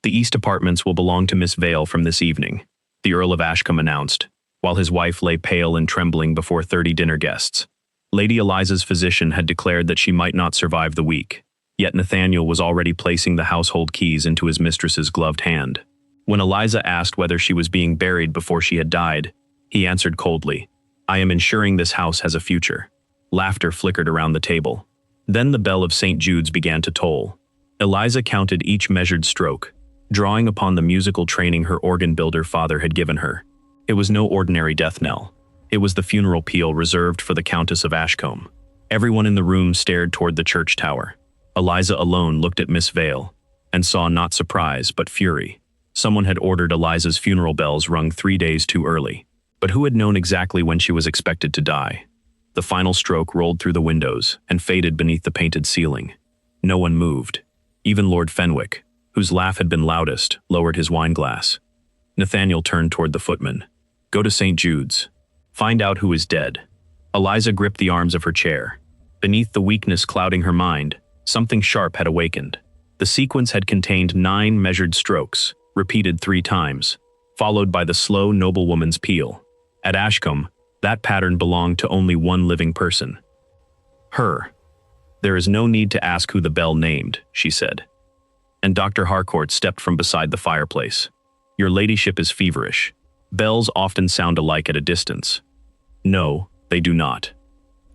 "The East apartments will belong to Miss Vale from this evening," the Earl of Ashcombe announced, while his wife lay pale and trembling before 30 dinner guests. Lady Eliza's physician had declared that she might not survive the week, yet Nathaniel was already placing the household keys into his mistress's gloved hand. When Eliza asked whether she was being buried before she had died, he answered coldly, "I am ensuring this house has a future." Laughter flickered around the table. Then the bell of St. Jude's began to toll. Eliza counted each measured stroke, drawing upon the musical training her organ builder father had given her. It was no ordinary death knell. It was the funeral peal reserved for the Countess of Ashcombe. Everyone in the room stared toward the church tower. Eliza alone looked at Miss Vale, and saw not surprise but fury. Someone had ordered Eliza's funeral bells rung 3 days too early. But who had known exactly when she was expected to die? The final stroke rolled through the windows and faded beneath the painted ceiling. No one moved. Even Lord Fenwick, whose laugh had been loudest, lowered his wineglass. Nathaniel turned toward the footman. "Go to St. Jude's. Find out who is dead." Eliza gripped the arms of her chair. Beneath the weakness clouding her mind, something sharp had awakened. The sequence had contained 9 measured strokes, repeated 3 times, followed by the slow noblewoman's peal. At Ashcombe, that pattern belonged to only one living person. Her. "There is no need to ask who the bell named," she said. And Dr. Harcourt stepped from beside the fireplace. "Your ladyship is feverish. Bells often sound alike at a distance." "No, they do not."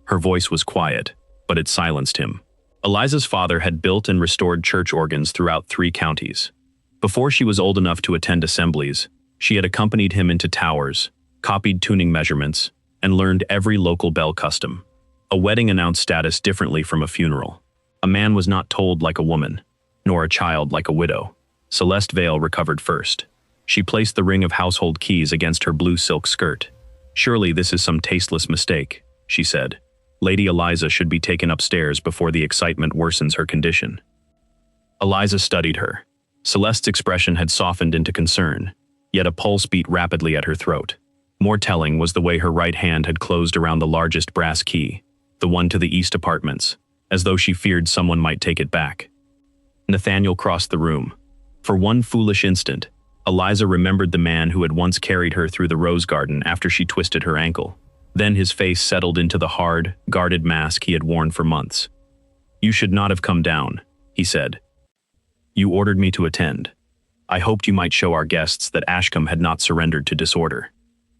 Her voice was quiet, but it silenced him. Eliza's father had built and restored church organs throughout 3 counties. Before she was old enough to attend assemblies, she had accompanied him into towers, copied tuning measurements, and learned every local bell custom. A wedding announced status differently from a funeral. A man was not told like a woman, nor a child like a widow. Celeste Vale recovered first. She placed the ring of household keys against her blue silk skirt. "Surely this is some tasteless mistake," she said. "Lady Eliza should be taken upstairs before the excitement worsens her condition." Eliza studied her. Celeste's expression had softened into concern, yet a pulse beat rapidly at her throat. More telling was the way her right hand had closed around the largest brass key, the one to the East apartments, as though she feared someone might take it back. Nathaniel crossed the room. For one foolish instant, Eliza remembered the man who had once carried her through the rose garden after she twisted her ankle. Then his face settled into the hard, guarded mask he had worn for months. "You should not have come down," he said. "You ordered me to attend. I hoped you might show our guests that Ashcombe had not surrendered to disorder.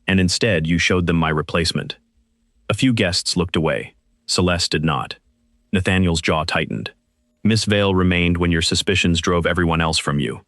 And instead you showed them my replacement." A few guests looked away. Celeste did not. Nathaniel's jaw tightened. "Miss Vale remained when your suspicions drove everyone else from you."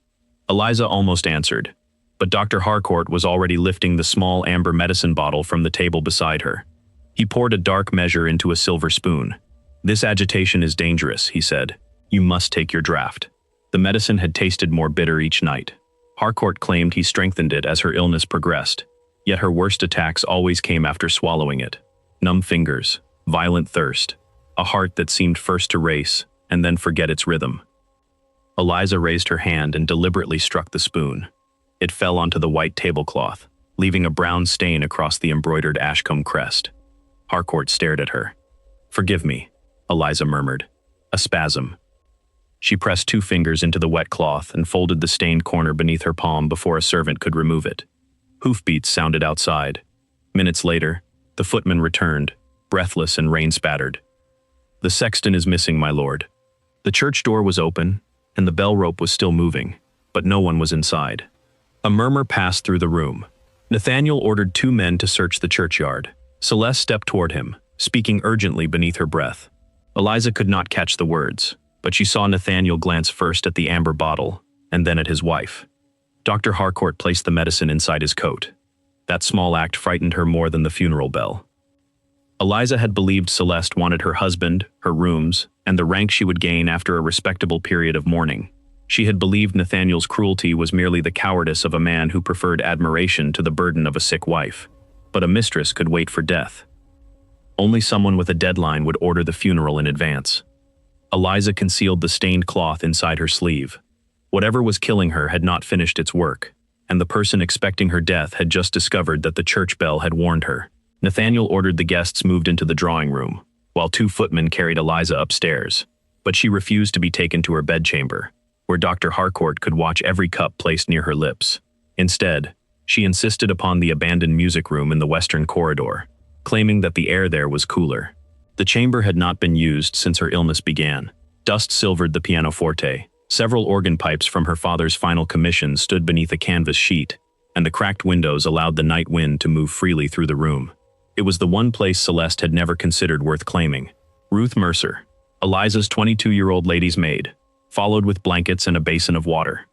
Eliza almost answered, but Dr. Harcourt was already lifting the small amber medicine bottle from the table beside her. He poured a dark measure into a silver spoon. "This agitation is dangerous," he said. "You must take your draught." The medicine had tasted more bitter each night. Harcourt claimed he strengthened it as her illness progressed, yet her worst attacks always came after swallowing it. Numb fingers, violent thirst, a heart that seemed first to race and then forget its rhythm. Eliza raised her hand and deliberately struck the spoon. It fell onto the white tablecloth, leaving a brown stain across the embroidered Ashcombe crest. Harcourt stared at her. "Forgive me," Eliza murmured. A spasm. She pressed 2 fingers into the wet cloth and folded the stained corner beneath her palm before a servant could remove it. Hoofbeats sounded outside. Minutes later, the footman returned, breathless and rain-spattered. "The sexton is missing, my lord." The church door was open, and the bell rope was still moving, but no one was inside. A murmur passed through the room. Nathaniel ordered 2 men to search the churchyard. Celeste stepped toward him, speaking urgently beneath her breath. Eliza could not catch the words, but she saw Nathaniel glance first at the amber bottle, and then at his wife. Dr. Harcourt placed the medicine inside his coat. That small act frightened her more than the funeral bell. Eliza had believed Celeste wanted her husband, her rooms, and the rank she would gain after a respectable period of mourning. She had believed Nathaniel's cruelty was merely the cowardice of a man who preferred admiration to the burden of a sick wife. But a mistress could wait for death. Only someone with a deadline would order the funeral in advance. Eliza concealed the stained cloth inside her sleeve. Whatever was killing her had not finished its work, and the person expecting her death had just discovered that the church bell had warned her. Nathaniel ordered the guests moved into the drawing room, while 2 footmen carried Eliza upstairs, but she refused to be taken to her bedchamber. where Dr. Harcourt could watch every cup placed near her lips. Instead, she insisted upon the abandoned music room in the western corridor, claiming that the air there was cooler. The chamber had not been used since her illness began. Dust silvered the pianoforte. Several organ pipes from her father's final commission stood beneath a canvas sheet, and the cracked windows allowed the night wind to move freely through the room. It was the one place Celeste had never considered worth claiming. Ruth Mercer, Eliza's 22-year-old lady's maid, followed with blankets and a basin of water.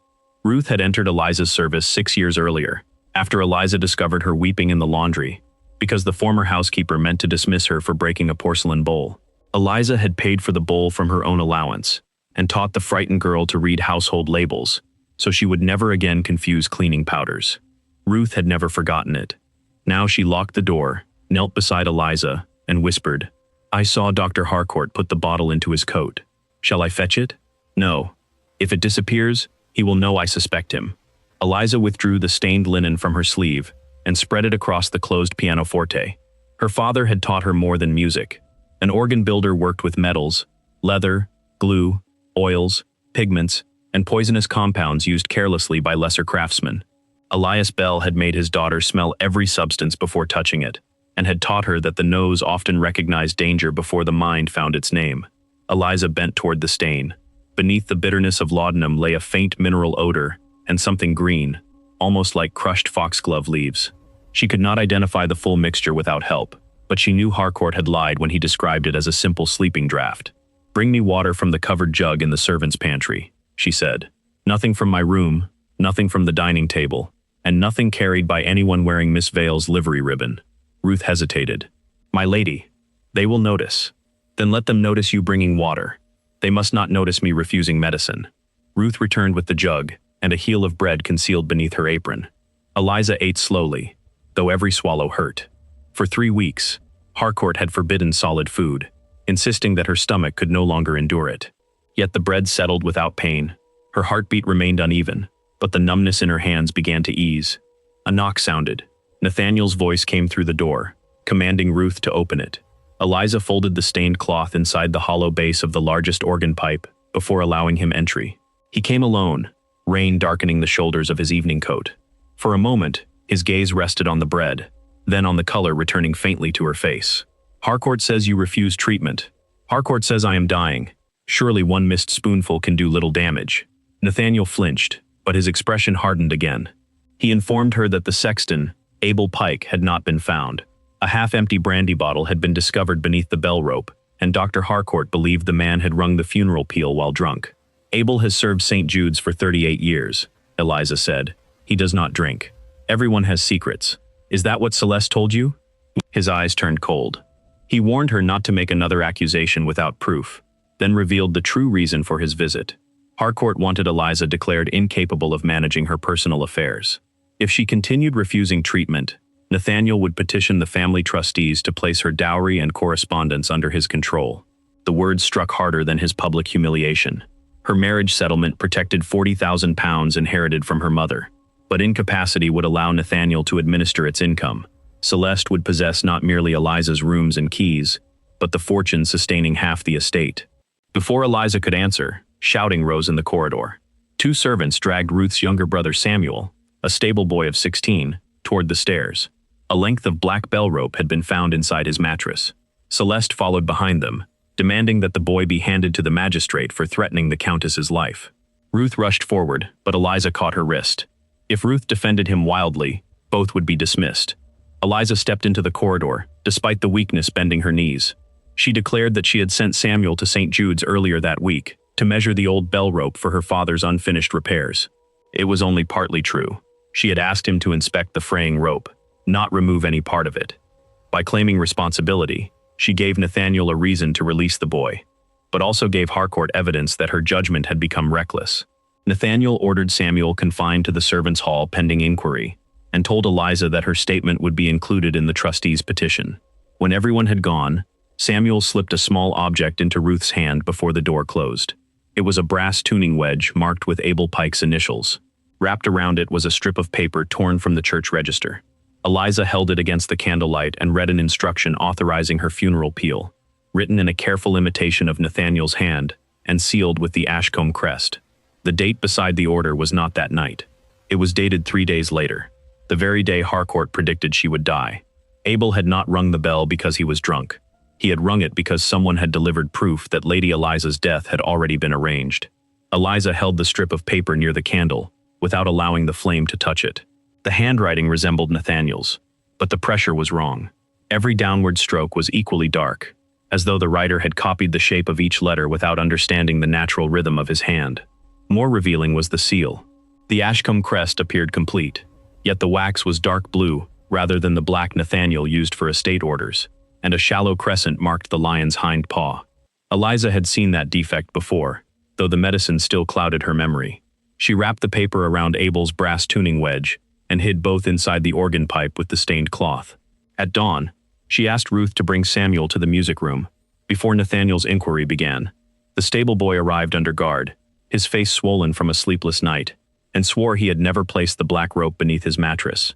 Ruth had entered Eliza's service 6 years earlier, after Eliza discovered her weeping in the laundry, because the former housekeeper meant to dismiss her for breaking a porcelain bowl. Eliza had paid for the bowl from her own allowance, and taught the frightened girl to read household labels, so she would never again confuse cleaning powders. Ruth had never forgotten it. Now she locked the door, knelt beside Eliza, and whispered, "I saw Dr. Harcourt put the bottle into his coat. Shall I fetch it? No. If it disappears, he will know I suspect him." Eliza withdrew the stained linen from her sleeve and spread it across the closed pianoforte. Her father had taught her more than music. An organ builder worked with metals, leather, glue, oils, pigments, and poisonous compounds used carelessly by lesser craftsmen. Elias Bell had made his daughter smell every substance before touching it, and had taught her that the nose often recognized danger before the mind found its name. Eliza bent toward the stain. Beneath the bitterness of laudanum lay a faint mineral odor, and something green, almost like crushed foxglove leaves. She could not identify the full mixture without help, but she knew Harcourt had lied when he described it as a simple sleeping draught. "Bring me water from the covered jug in the servants' pantry," she said. "Nothing from my room, nothing from the dining table, and nothing carried by anyone wearing Miss Vale's livery ribbon." Ruth hesitated. "My lady, they will notice." "Then let them notice you bringing water. They must not notice me refusing medicine." Ruth returned with the jug, and a heel of bread concealed beneath her apron. Eliza ate slowly, though every swallow hurt. For 3 weeks, Harcourt had forbidden solid food, insisting that her stomach could no longer endure it. Yet the bread settled without pain. Her heartbeat remained uneven, but the numbness in her hands began to ease. A knock sounded. Nathaniel's voice came through the door, commanding Ruth to open it. Eliza folded the stained cloth inside the hollow base of the largest organ pipe before allowing him entry. He came alone, rain darkening the shoulders of his evening coat. For a moment, his gaze rested on the bread, then on the color returning faintly to her face. "Harcourt says you refuse treatment. Harcourt says I am dying. Surely one missed spoonful can do little damage." Nathaniel flinched, but his expression hardened again. He informed her that the sexton, Abel Pike, had not been found. A half-empty brandy bottle had been discovered beneath the bell rope, and Dr. Harcourt believed the man had rung the funeral peal while drunk. "Abel has served St. Jude's for 38 years, Eliza said. "He does not drink. Everyone has secrets. Is that what Celeste told you?" His eyes turned cold. He warned her not to make another accusation without proof, then revealed the true reason for his visit. Harcourt wanted Eliza declared incapable of managing her personal affairs. If she continued refusing treatment, Nathaniel would petition the family trustees to place her dowry and correspondence under his control. The words struck harder than his public humiliation. Her marriage settlement protected £40,000 inherited from her mother, but incapacity would allow Nathaniel to administer its income. Celeste would possess not merely Eliza's rooms and keys, but the fortune sustaining half the estate. Before Eliza could answer, shouting rose in the corridor. 2 servants dragged Ruth's younger brother Samuel, a stable boy of 16, toward the stairs. A length of black bell rope had been found inside his mattress. Celeste followed behind them, demanding that the boy be handed to the magistrate for threatening the Countess's life. Ruth rushed forward, but Eliza caught her wrist. If Ruth defended him wildly, both would be dismissed. Eliza stepped into the corridor, despite the weakness bending her knees. She declared that she had sent Samuel to St. Jude's earlier that week to measure the old bell rope for her father's unfinished repairs. It was only partly true. She had asked him to inspect the fraying rope, not remove any part of it. By claiming responsibility, she gave Nathaniel a reason to release the boy, but also gave Harcourt evidence that her judgment had become reckless. Nathaniel ordered Samuel confined to the servants' hall pending inquiry, and told Eliza that her statement would be included in the trustees' petition. When everyone had gone, Samuel slipped a small object into Ruth's hand before the door closed. It was a brass tuning wedge marked with Abel Pike's initials. Wrapped around it was a strip of paper torn from the church register. Eliza held it against the candlelight and read an instruction authorizing her funeral peal, written in a careful imitation of Nathaniel's hand and sealed with the Ashcombe crest. The date beside the order was not that night. It was dated 3 days later, the very day Harcourt predicted she would die. Abel had not rung the bell because he was drunk. He had rung it because someone had delivered proof that Lady Eliza's death had already been arranged. Eliza held the strip of paper near the candle, without allowing the flame to touch it. The handwriting resembled Nathaniel's, but the pressure was wrong. Every downward stroke was equally dark, as though the writer had copied the shape of each letter without understanding the natural rhythm of his hand. More revealing was the seal. The Ashcombe crest appeared complete, yet the wax was dark blue rather than the black Nathaniel used for estate orders, and a shallow crescent marked the lion's hind paw. Eliza had seen that defect before, though the medicine still clouded her memory. She wrapped the paper around Abel's brass tuning wedge and hid both inside the organ pipe with the stained cloth. At dawn, she asked Ruth to bring Samuel to the music room. Before Nathaniel's inquiry began, the stable boy arrived under guard, his face swollen from a sleepless night, and swore he had never placed the black rope beneath his mattress.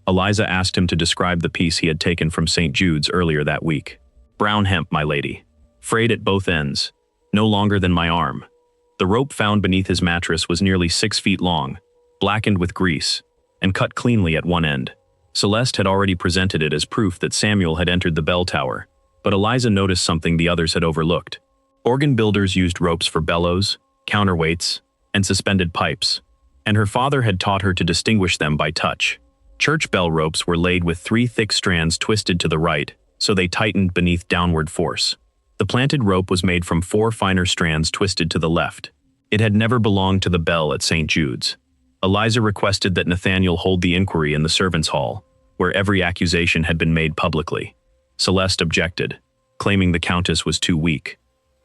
Eliza asked him to describe the piece he had taken from St. Jude's earlier that week. "Brown hemp, my lady. Frayed at both ends. No longer than my arm." The rope found beneath his mattress was nearly 6 feet long, blackened with grease, and cut cleanly at one end. Celeste had already presented it as proof that Samuel had entered the bell tower, but Eliza noticed something the others had overlooked. Organ builders used ropes for bellows, counterweights, and suspended pipes, and her father had taught her to distinguish them by touch. Church bell ropes were laid with 3 thick strands twisted to the right, so they tightened beneath downward force. The planted rope was made from 4 finer strands twisted to the left. It had never belonged to the bell at St. Jude's. Eliza requested that Nathaniel hold the inquiry in the servants' hall, where every accusation had been made publicly. Celeste objected, claiming the Countess was too weak.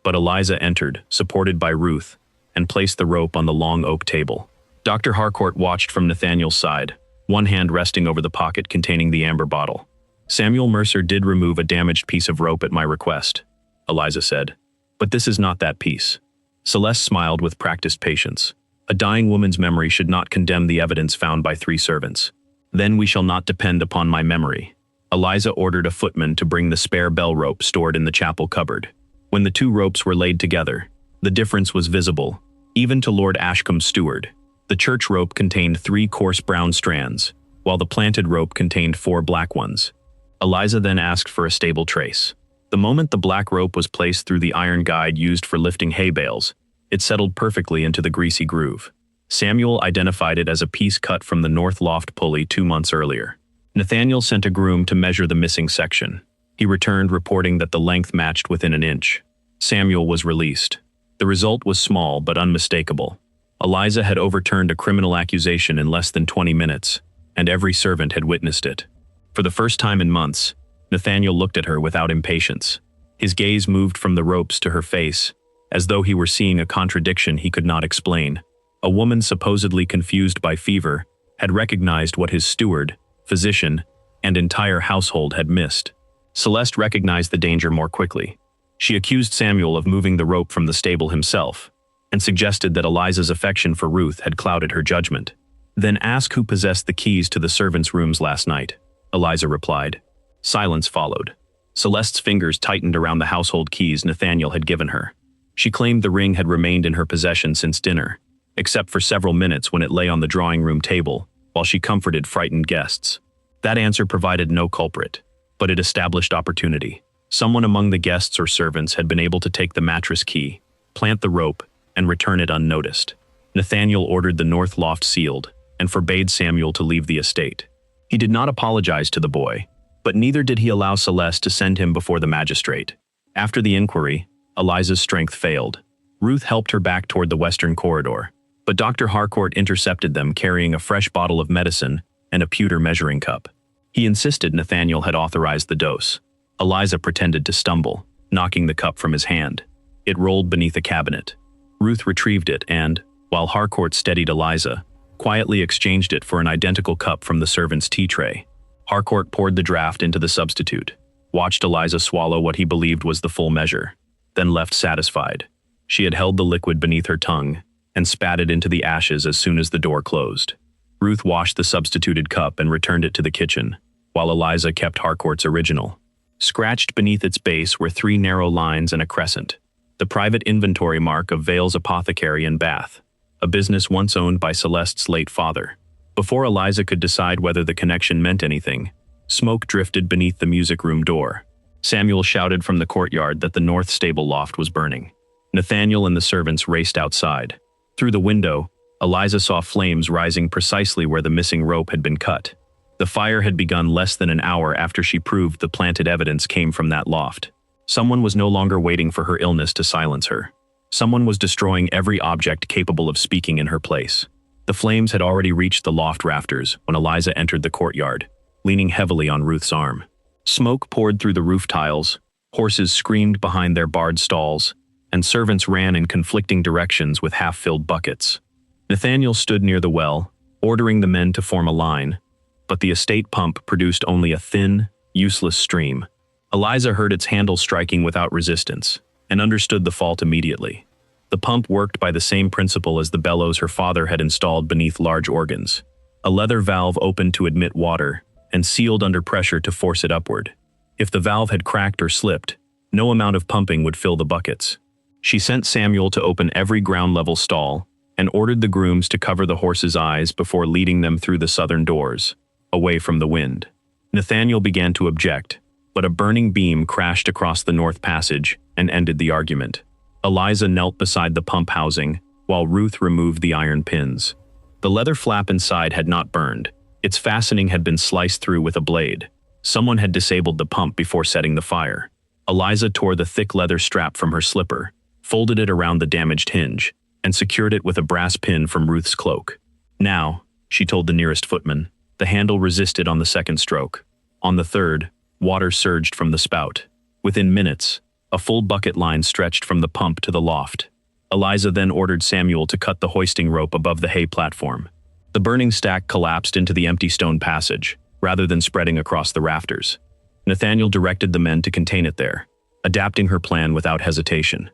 But Eliza entered, supported by Ruth, and placed the rope on the long oak table. Dr. Harcourt watched from Nathaniel's side, one hand resting over the pocket containing the amber bottle. "Samuel Mercer did remove a damaged piece of rope at my request," Eliza said. "But this is not that piece." Celeste smiled with practiced patience. A dying woman's memory should not condemn the evidence found by 3 servants. "Then we shall not depend upon my memory." Eliza ordered a footman to bring the spare bell rope stored in the chapel cupboard. When the 2 ropes were laid together, the difference was visible, even to Lord Ashcombe's steward. The church rope contained 3 coarse brown strands, while the planted rope contained 4 black ones. Eliza then asked for a stable trace. The moment the black rope was placed through the iron guide used for lifting hay bales, it settled perfectly into the greasy groove. Samuel identified it as a piece cut from the north loft pulley 2 months earlier. Nathaniel sent a groom to measure the missing section. He returned reporting that the length matched within an inch. Samuel was released. The result was small but unmistakable. Eliza had overturned a criminal accusation in less than 20 minutes, and every servant had witnessed it. For the first time in months, Nathaniel looked at her without impatience. His gaze moved from the ropes to her face, as though he were seeing a contradiction he could not explain. A woman supposedly confused by fever had recognized what his steward, physician, and entire household had missed. Celeste recognized the danger more quickly. She accused Samuel of moving the rope from the stable himself, and suggested that Eliza's affection for Ruth had clouded her judgment. "Then ask who possessed the keys to the servants' rooms last night," Eliza replied. Silence followed. Celeste's fingers tightened around the household keys Nathaniel had given her. She claimed the ring had remained in her possession since dinner, except for several minutes when it lay on the drawing-room table, while she comforted frightened guests. That answer provided no culprit, but it established opportunity. Someone among the guests or servants had been able to take the mattress key, plant the rope, and return it unnoticed. Nathaniel ordered the north loft sealed, and forbade Samuel to leave the estate. He did not apologize to the boy, but neither did he allow Celeste to send him before the magistrate. After the inquiry, Eliza's strength failed. Ruth helped her back toward the western corridor, but Dr. Harcourt intercepted them carrying a fresh bottle of medicine and a pewter measuring cup. He insisted Nathaniel had authorized the dose. Eliza pretended to stumble, knocking the cup from his hand. It rolled beneath a cabinet. Ruth retrieved it and, while Harcourt steadied Eliza, quietly exchanged it for an identical cup from the servant's tea tray. Harcourt poured the draft into the substitute, watched Eliza swallow what he believed was the full measure, then left satisfied. She had held the liquid beneath her tongue and spat it into the ashes as soon as the door closed. Ruth washed the substituted cup and returned it to the kitchen, while Eliza kept Harcourt's original. Scratched beneath its base were 3 narrow lines and a crescent, the private inventory mark of Vale's apothecary in Bath. a business once owned by Celeste's late father. Before Eliza could decide whether the connection meant anything, smoke drifted beneath the music room door. Samuel shouted from the courtyard that the north stable loft was burning. Nathaniel and the servants raced outside. Through the window, Eliza saw flames rising precisely where the missing rope had been cut. The fire had begun less than an hour after she proved the planted evidence came from that loft. Someone was no longer waiting for her illness to silence her. Someone was destroying every object capable of speaking in her place. The flames had already reached the loft rafters when Eliza entered the courtyard, leaning heavily on Ruth's arm. Smoke poured through the roof tiles, horses screamed behind their barred stalls, and servants ran in conflicting directions with half-filled buckets. Nathaniel stood near the well, ordering the men to form a line, but the estate pump produced only a thin, useless stream. Eliza heard its handle striking without resistance, and understood the fault immediately. The pump worked by the same principle as the bellows her father had installed beneath large organs. A leather valve opened to admit water, and sealed under pressure to force it upward. If the valve had cracked or slipped, no amount of pumping would fill the buckets. She sent Samuel to open every ground-level stall, and ordered the grooms to cover the horses' eyes before leading them through the southern doors, away from the wind. Nathaniel began to object, but a burning beam crashed across the north passage and ended the argument. Eliza knelt beside the pump housing, while Ruth removed the iron pins. The leather flap inside had not burned. Its fastening had been sliced through with a blade. Someone had disabled the pump before setting the fire. Eliza tore the thick leather strap from her slipper, folded it around the damaged hinge, and secured it with a brass pin from Ruth's cloak. Now, she told the nearest footman, the handle resisted on the second stroke. On the third, water surged from the spout. Within minutes, a full bucket line stretched from the pump to the loft. Eliza then ordered Samuel to cut the hoisting rope above the hay platform. The burning stack collapsed into the empty stone passage, rather than spreading across the rafters. Nathaniel directed the men to contain it there, adapting her plan without hesitation.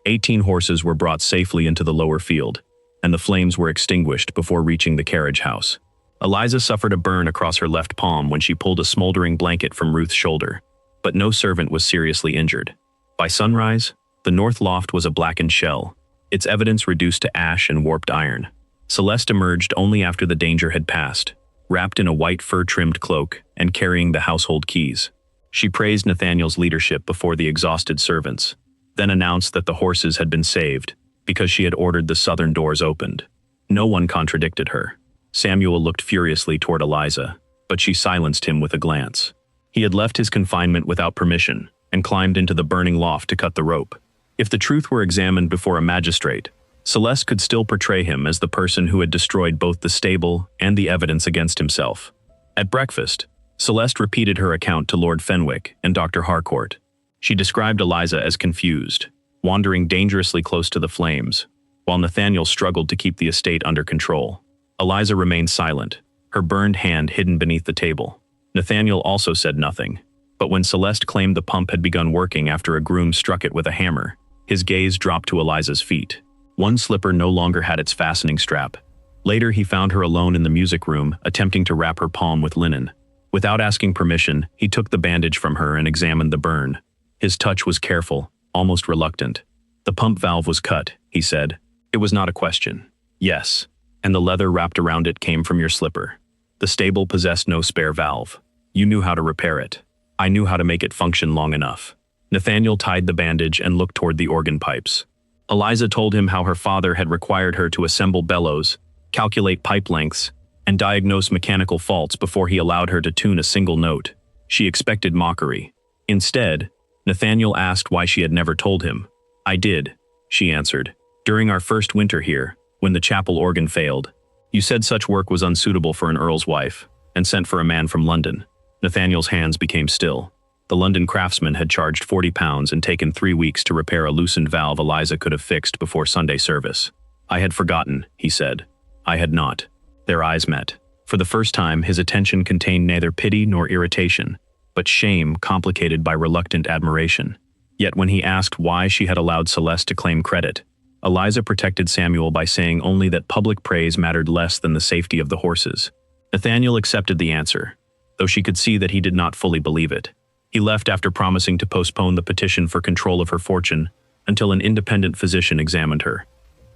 18 horses were brought safely into the lower field, and the flames were extinguished before reaching the carriage house. Eliza suffered a burn across her left palm when she pulled a smoldering blanket from Ruth's shoulder, but no servant was seriously injured. By sunrise, the north loft was a blackened shell, its evidence reduced to ash and warped iron. Celeste emerged only after the danger had passed, wrapped in a white fur-trimmed cloak and carrying the household keys. She praised Nathaniel's leadership before the exhausted servants, then announced that the horses had been saved because she had ordered the southern doors opened. No one contradicted her. Samuel looked furiously toward Eliza, but she silenced him with a glance. He had left his confinement without permission and climbed into the burning loft to cut the rope. If the truth were examined before a magistrate, Celeste could still portray him as the person who had destroyed both the stable and the evidence against himself. At breakfast, Celeste repeated her account to Lord Fenwick and Dr. Harcourt. She described Eliza as confused, wandering dangerously close to the flames, while Nathaniel struggled to keep the estate under control. Eliza remained silent, her burned hand hidden beneath the table. Nathaniel also said nothing, but when Celeste claimed the pump had begun working after a groom struck it with a hammer, his gaze dropped to Eliza's feet. One slipper no longer had its fastening strap. Later he found her alone in the music room, attempting to wrap her palm with linen. Without asking permission, he took the bandage from her and examined the burn. His touch was careful, almost reluctant. "The pump valve was cut," he said. "It was not a question." "Yes, and the leather wrapped around it came from your slipper. The stable possessed no spare valve. You knew how to repair it. I knew how to make it function long enough." Nathaniel tied the bandage and looked toward the organ pipes. Eliza told him how her father had required her to assemble bellows, calculate pipe lengths, and diagnose mechanical faults before he allowed her to tune a single note. She expected mockery. Instead, Nathaniel asked why she had never told him. "I did," she answered. "During our first winter here, when the chapel organ failed. You said such work was unsuitable for an earl's wife, and sent for a man from London." Nathaniel's hands became still. The London craftsman had charged £40 and taken 3 weeks to repair a loosened valve Eliza could have fixed before Sunday service. "I had forgotten," he said. "I had not." Their eyes met. For the first time, his attention contained neither pity nor irritation, but shame complicated by reluctant admiration. Yet when he asked why she had allowed Celeste to claim credit, Eliza protected Samuel by saying only that public praise mattered less than the safety of the horses. Nathaniel accepted the answer, though she could see that he did not fully believe it. He left after promising to postpone the petition for control of her fortune until an independent physician examined her.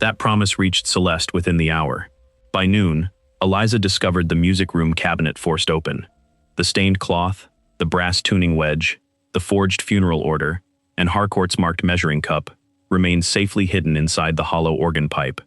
That promise reached Celeste within the hour. By noon, Eliza discovered the music room cabinet forced open. The stained cloth, the brass tuning wedge, the forged funeral order, and Harcourt's marked measuring cup remained safely hidden inside the hollow organ pipe.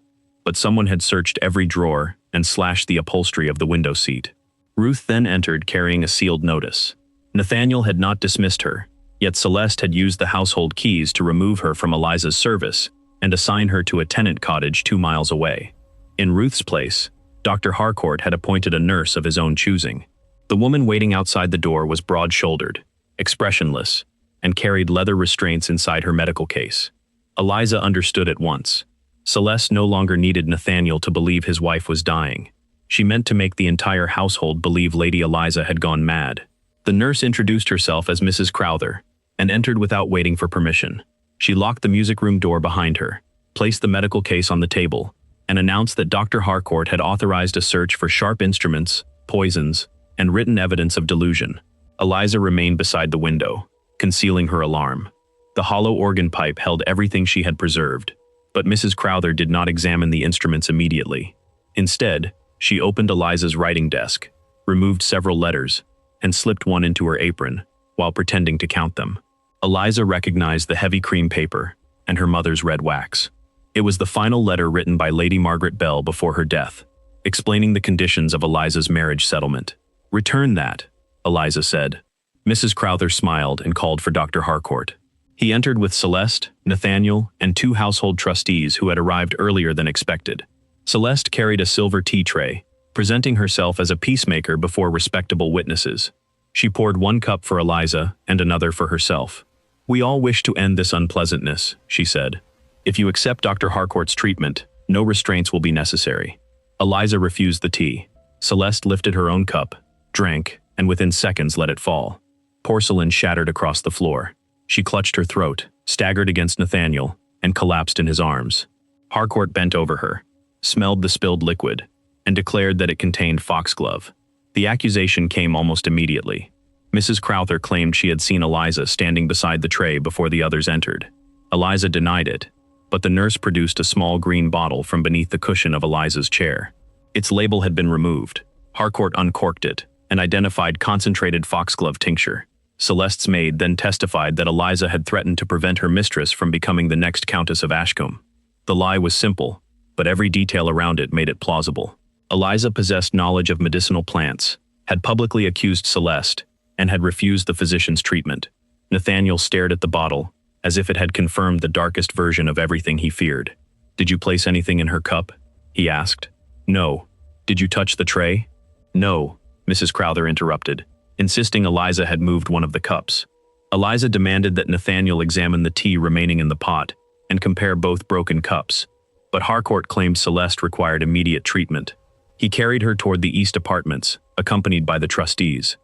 But someone had searched every drawer and slashed the upholstery of the window seat. Ruth then entered carrying a sealed notice. Nathaniel had not dismissed her, yet Celeste had used the household keys to remove her from Eliza's service and assign her to a tenant cottage 2 miles away. In Ruth's place, Dr. Harcourt had appointed a nurse of his own choosing. The woman waiting outside the door was broad-shouldered, expressionless, and carried leather restraints inside her medical case. Eliza understood at once. Celeste no longer needed Nathaniel to believe his wife was dying. She meant to make the entire household believe Lady Eliza had gone mad. The nurse introduced herself as Mrs. Crowther and entered without waiting for permission. She locked the music room door behind her, placed the medical case on the table, and announced that Dr. Harcourt had authorized a search for sharp instruments, poisons, and written evidence of delusion. Eliza remained beside the window, concealing her alarm. The hollow organ pipe held everything she had preserved, but Mrs. Crowther did not examine the instruments immediately. Instead, she opened Eliza's writing desk, removed several letters, and slipped one into her apron, while pretending to count them. Eliza recognized the heavy cream paper and her mother's red wax. It was the final letter written by Lady Margaret Bell before her death, explaining the conditions of Eliza's marriage settlement. "Return that," Eliza said. Mrs. Crowther smiled and called for Dr. Harcourt. He entered with Celeste, Nathaniel, and 2 household trustees who had arrived earlier than expected. Celeste carried a silver tea tray, presenting herself as a peacemaker before respectable witnesses. She poured 1 cup for Eliza and another for herself. "We all wish to end this unpleasantness," she said. "If you accept Dr. Harcourt's treatment, no restraints will be necessary." Eliza refused the tea. Celeste lifted her own cup, drank, and within seconds let it fall. Porcelain shattered across the floor. She clutched her throat, staggered against Nathaniel, and collapsed in his arms. Harcourt bent over her, smelled the spilled liquid, and declared that it contained foxglove. The accusation came almost immediately. Mrs. Crowther claimed she had seen Eliza standing beside the tray before the others entered. Eliza denied it, but the nurse produced a small green bottle from beneath the cushion of Eliza's chair. Its label had been removed. Harcourt uncorked it and identified concentrated foxglove tincture. Celeste's maid then testified that Eliza had threatened to prevent her mistress from becoming the next Countess of Ashcombe. The lie was simple, but every detail around it made it plausible. Eliza possessed knowledge of medicinal plants, had publicly accused Celeste, and had refused the physician's treatment. Nathaniel stared at the bottle, as if it had confirmed the darkest version of everything he feared. "Did you place anything in her cup?" he asked. "No." "Did you touch the tray?" "No," Mrs. Crowther interrupted, insisting Eliza had moved one of the cups. Eliza demanded that Nathaniel examine the tea remaining in the pot and compare both broken cups, but Harcourt claimed Celeste required immediate treatment. He carried her toward the east apartments, accompanied by the trustees.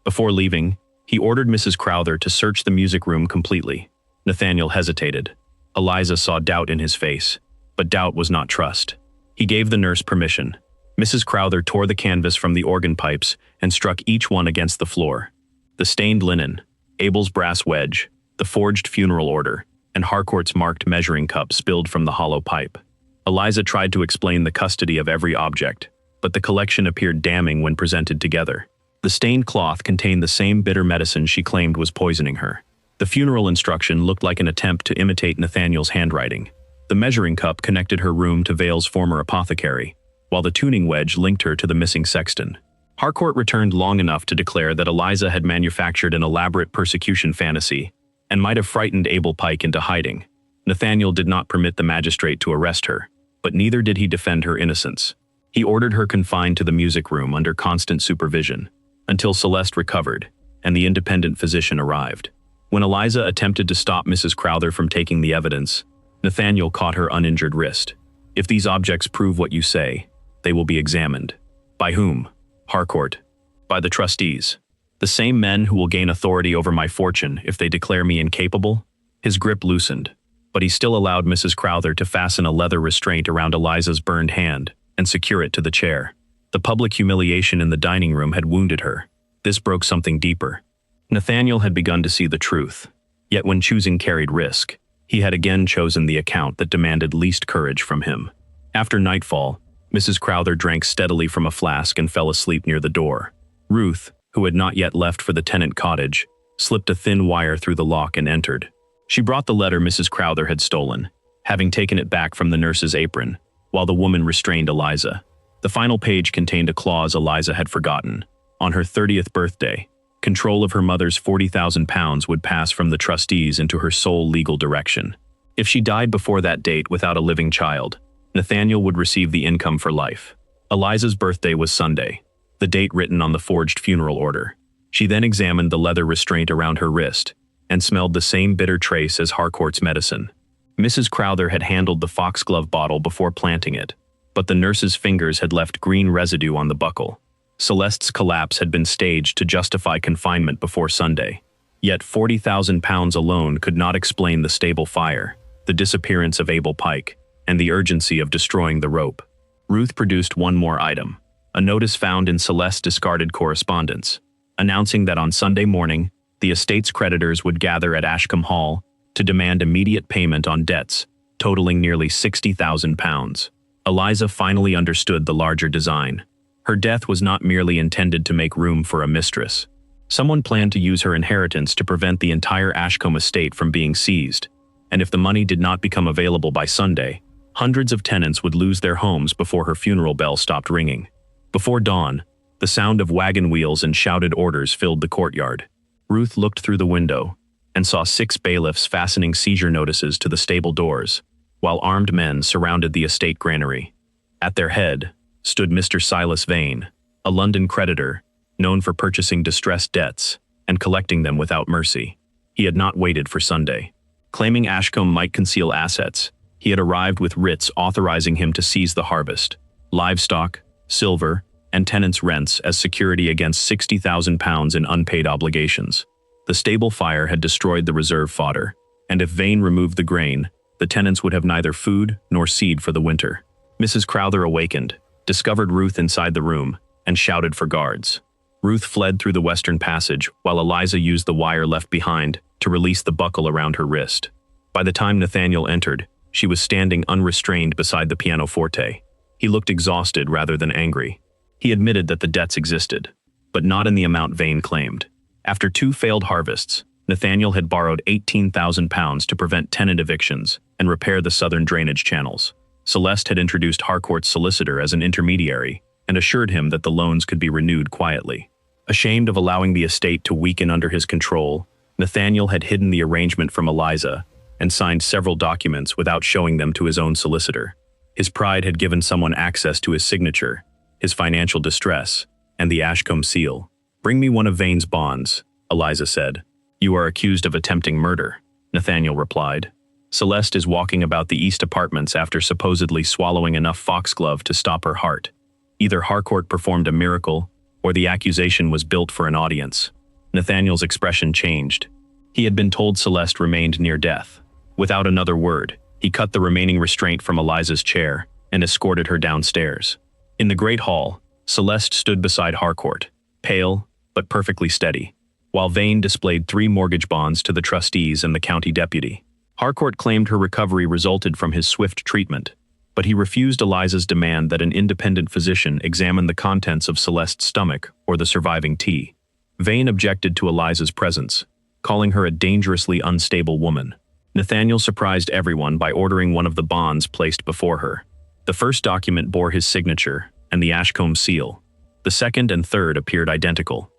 Before leaving, he ordered Mrs. Crowther to search the music room completely. Nathaniel hesitated. Eliza saw doubt in his face, but doubt was not trust. He gave the nurse permission. Mrs. Crowther tore the canvas from the organ pipes and struck each one against the floor. The stained linen, Abel's brass wedge, the forged funeral order, and Harcourt's marked measuring cup spilled from the hollow pipe. Eliza tried to explain the custody of every object, but the collection appeared damning when presented together. The stained cloth contained the same bitter medicine she claimed was poisoning her. The funeral instruction looked like an attempt to imitate Nathaniel's handwriting. The measuring cup connected her room to Vale's former apothecary, while the tuning wedge linked her to the missing sexton. Harcourt returned long enough to declare that Eliza had manufactured an elaborate persecution fantasy and might have frightened Abel Pike into hiding. Nathaniel did not permit the magistrate to arrest her, but neither did he defend her innocence. He ordered her confined to the music room under constant supervision, until Celeste recovered and the independent physician arrived. When Eliza attempted to stop Mrs. Crowther from taking the evidence, Nathaniel caught her uninjured wrist. "If these objects prove what you say, they will be examined." "By whom?" "Harcourt." "By the trustees. The same men who will gain authority over my fortune if they declare me incapable?" His grip loosened, but he still allowed Mrs. Crowther to fasten a leather restraint around Eliza's burned hand and secure it to the chair. The public humiliation in the dining room had wounded her. This broke something deeper. Nathaniel had begun to see the truth, yet when choosing carried risk, He had again chosen the account that demanded least courage from him. After nightfall, Mrs. Crowther drank steadily from a flask and fell asleep near the door. Ruth, who had not yet left for the tenant cottage, slipped a thin wire through the lock and entered. She brought the letter Mrs. Crowther had stolen, having taken it back from the nurse's apron, while the woman restrained Eliza. The final page contained a clause Eliza had forgotten. On her 30th birthday, control of her mother's £40,000 would pass from the trustees into her sole legal direction. If she died before that date without a living child, Nathaniel would receive the income for life. Eliza's birthday was Sunday, the date written on the forged funeral order. She then examined the leather restraint around her wrist and smelled the same bitter trace as Harcourt's medicine. Mrs. Crowther had handled the foxglove bottle before planting it, but the nurse's fingers had left green residue on the buckle. Celeste's collapse had been staged to justify confinement before Sunday. Yet £40,000 alone could not explain the stable fire, the disappearance of Abel Pike, and the urgency of destroying the rope. Ruth produced one more item, a notice found in Celeste's discarded correspondence, announcing that on Sunday morning, the estate's creditors would gather at Ashcombe Hall to demand immediate payment on debts, totaling nearly £60,000. Eliza finally understood the larger design. Her death was not merely intended to make room for a mistress. Someone planned to use her inheritance to prevent the entire Ashcombe estate from being seized, and if the money did not become available by Sunday, hundreds of tenants would lose their homes before her funeral bell stopped ringing. Before dawn, the sound of wagon wheels and shouted orders filled the courtyard. Ruth looked through the window and saw 6 bailiffs fastening seizure notices to the stable doors, while armed men surrounded the estate granary. At their head stood Mr. Silas Vane, a London creditor, known for purchasing distressed debts and collecting them without mercy. He had not waited for Sunday. Claiming Ashcombe might conceal assets, he had arrived with writs authorizing him to seize the harvest, livestock, silver, and tenants' rents as security against £60,000 in unpaid obligations. The stable fire had destroyed the reserve fodder, and if Vane removed the grain, the tenants would have neither food nor seed for the winter. Mrs. Crowther awakened, discovered Ruth inside the room, and shouted for guards. Ruth fled through the western passage while Eliza used the wire left behind to release the buckle around her wrist. By the time Nathaniel entered, she was standing unrestrained beside the pianoforte. He looked exhausted rather than angry. He admitted that the debts existed, but not in the amount Vane claimed. After 2 failed harvests, Nathaniel had borrowed £18,000 to prevent tenant evictions and repair the southern drainage channels. Celeste had introduced Harcourt's solicitor as an intermediary and assured him that the loans could be renewed quietly. Ashamed of allowing the estate to weaken under his control, Nathaniel had hidden the arrangement from Eliza and signed several documents without showing them to his own solicitor. His pride had given someone access to his signature, his financial distress, and the Ashcombe seal. "Bring me one of Vane's bonds," Eliza said. "You are accused of attempting murder," Nathaniel replied. "Celeste is walking about the East Apartments after supposedly swallowing enough foxglove to stop her heart. Either Harcourt performed a miracle, or the accusation was built for an audience." Nathaniel's expression changed. He had been told Celeste remained near death. Without another word, he cut the remaining restraint from Eliza's chair and escorted her downstairs. In the great hall, Celeste stood beside Harcourt, pale but perfectly steady, while Vane displayed 3 mortgage bonds to the trustees and the county deputy. Harcourt claimed her recovery resulted from his swift treatment, but he refused Eliza's demand that an independent physician examine the contents of Celeste's stomach or the surviving tea. Vane objected to Eliza's presence, calling her a dangerously unstable woman. Nathaniel surprised everyone by ordering one of the bonds placed before her. The first document bore his signature and the Ashcombe seal. The second and third appeared identical.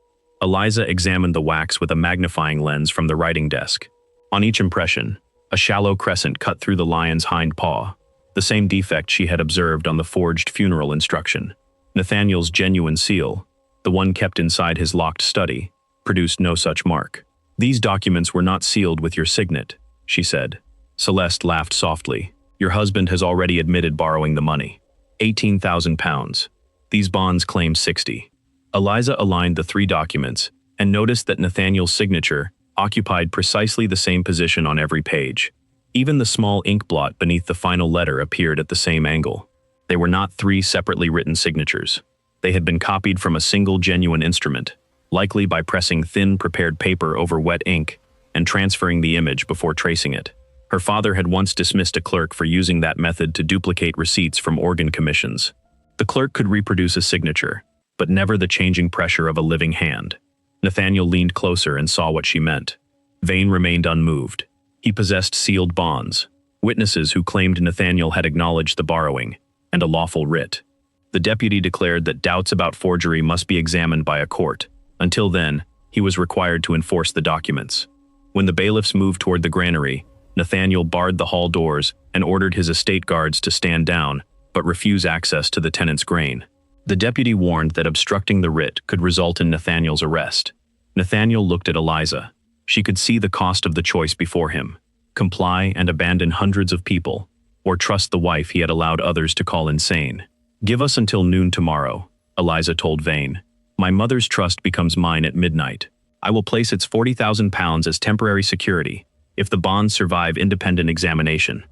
Eliza examined the wax with a magnifying lens from the writing desk. On each impression, a shallow crescent cut through the lion's hind paw, the same defect she had observed on the forged funeral instruction. Nathaniel's genuine seal, the one kept inside his locked study, produced no such mark. "These documents were not sealed with your signet," she said. Celeste laughed softly. "Your husband has already admitted borrowing the money. £18,000. These bonds claim 60. Eliza aligned the 3 documents and noticed that Nathaniel's signature occupied precisely the same position on every page. Even the small ink blot beneath the final letter appeared at the same angle. They were not 3 separately written signatures. They had been copied from a single genuine instrument, likely by pressing thin prepared paper over wet ink and transferring the image before tracing it. Her father had once dismissed a clerk for using that method to duplicate receipts from organ commissions. The clerk could reproduce a signature, but never the changing pressure of a living hand. Nathaniel leaned closer and saw what she meant. Vane remained unmoved. He possessed sealed bonds, witnesses who claimed Nathaniel had acknowledged the borrowing, and a lawful writ. The deputy declared that doubts about forgery must be examined by a court. Until then, he was required to enforce the documents. When the bailiffs moved toward the granary, Nathaniel barred the hall doors and ordered his estate guards to stand down, but refuse access to the tenant's grain. The deputy warned that obstructing the writ could result in Nathaniel's arrest. Nathaniel looked at Eliza. She could see the cost of the choice before him: comply and abandon hundreds of people, or trust the wife he had allowed others to call insane. "Give us until noon tomorrow," Eliza told Vane. "My mother's trust becomes mine at midnight. I will place its £40,000 as temporary security if the bonds survive independent examination."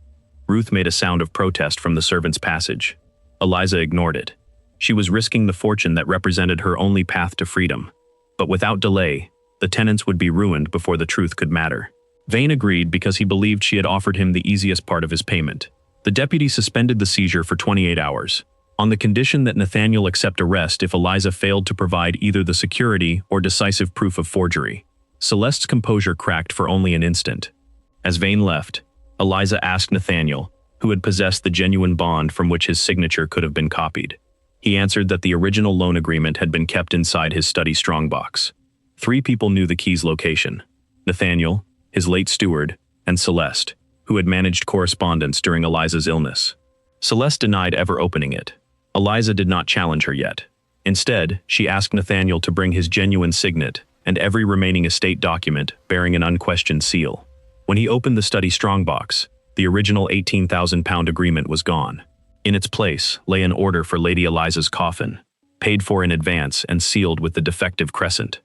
Ruth made a sound of protest from the servants' passage. Eliza ignored it. She was risking the fortune that represented her only path to freedom. But without delay, the tenants would be ruined before the truth could matter. Vane agreed because he believed she had offered him the easiest part of his payment. The deputy suspended the seizure for 28 hours, on the condition that Nathaniel accept arrest if Eliza failed to provide either the security or decisive proof of forgery. Celeste's composure cracked for only an instant. As Vane left, Eliza asked Nathaniel, who had possessed the genuine bond from which his signature could have been copied. He answered that the original loan agreement had been kept inside his study strongbox. 3 people knew the key's location: Nathaniel, his late steward, and Celeste, who had managed correspondence during Eliza's illness. Celeste denied ever opening it. Eliza did not challenge her yet. Instead, she asked Nathaniel to bring his genuine signet and every remaining estate document bearing an unquestioned seal. When he opened the study strongbox, the original £18,000 agreement was gone. In its place lay an order for Lady Eliza's coffin, paid for in advance and sealed with the defective crescent.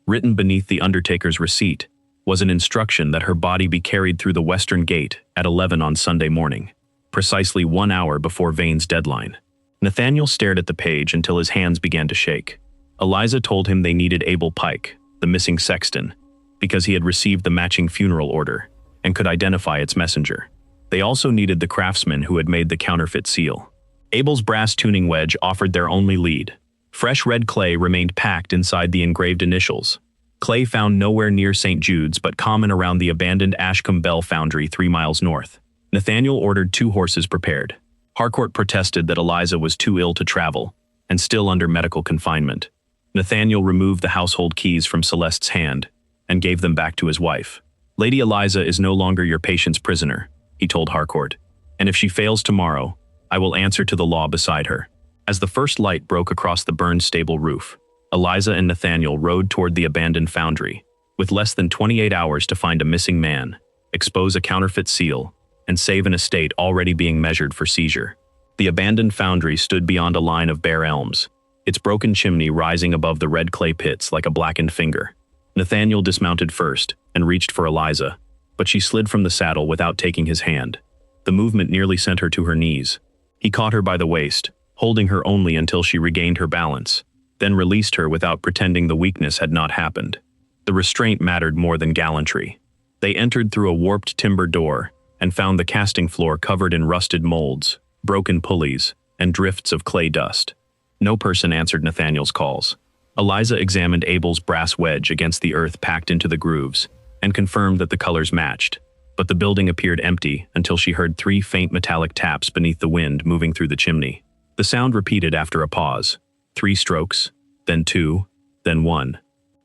Written beneath the undertaker's receipt was an instruction that her body be carried through the western gate at 11 on Sunday morning, precisely 1 hour before Vane's deadline. Nathaniel stared at the page until his hands began to shake. Eliza told him they needed Abel Pike, the missing sexton, because he had received the matching funeral order and could identify its messenger. They also needed the craftsman who had made the counterfeit seal. Abel's brass tuning wedge offered their only lead. Fresh red clay remained packed inside the engraved initials. Clay found nowhere near St. Jude's but common around the abandoned Ashcombe Bell Foundry 3 miles north. Nathaniel ordered 2 horses prepared. Harcourt protested that Eliza was too ill to travel and still under medical confinement. Nathaniel removed the household keys from Celeste's hand and gave them back to his wife. "Lady Eliza is no longer your patient's prisoner," he told Harcourt, "and if she fails tomorrow, I will answer to the law beside her." As the first light broke across the burned stable roof, Eliza and Nathaniel rode toward the abandoned foundry, with less than 28 hours to find a missing man, expose a counterfeit seal, and save an estate already being measured for seizure. The abandoned foundry stood beyond a line of bare elms, its broken chimney rising above the red clay pits like a blackened finger. Nathaniel dismounted first and reached for Eliza, but she slid from the saddle without taking his hand. The movement nearly sent her to her knees. He caught her by the waist, holding her only until she regained her balance, then released her without pretending the weakness had not happened. The restraint mattered more than gallantry. They entered through a warped timber door and found the casting floor covered in rusted molds, broken pulleys, and drifts of clay dust. No person answered Nathaniel's calls. Eliza examined Abel's brass wedge against the earth packed into the grooves and confirmed that the colors matched, but the building appeared empty until she heard 3 faint metallic taps beneath the wind moving through the chimney. The sound repeated after a pause. 3 strokes, then 2, then 1.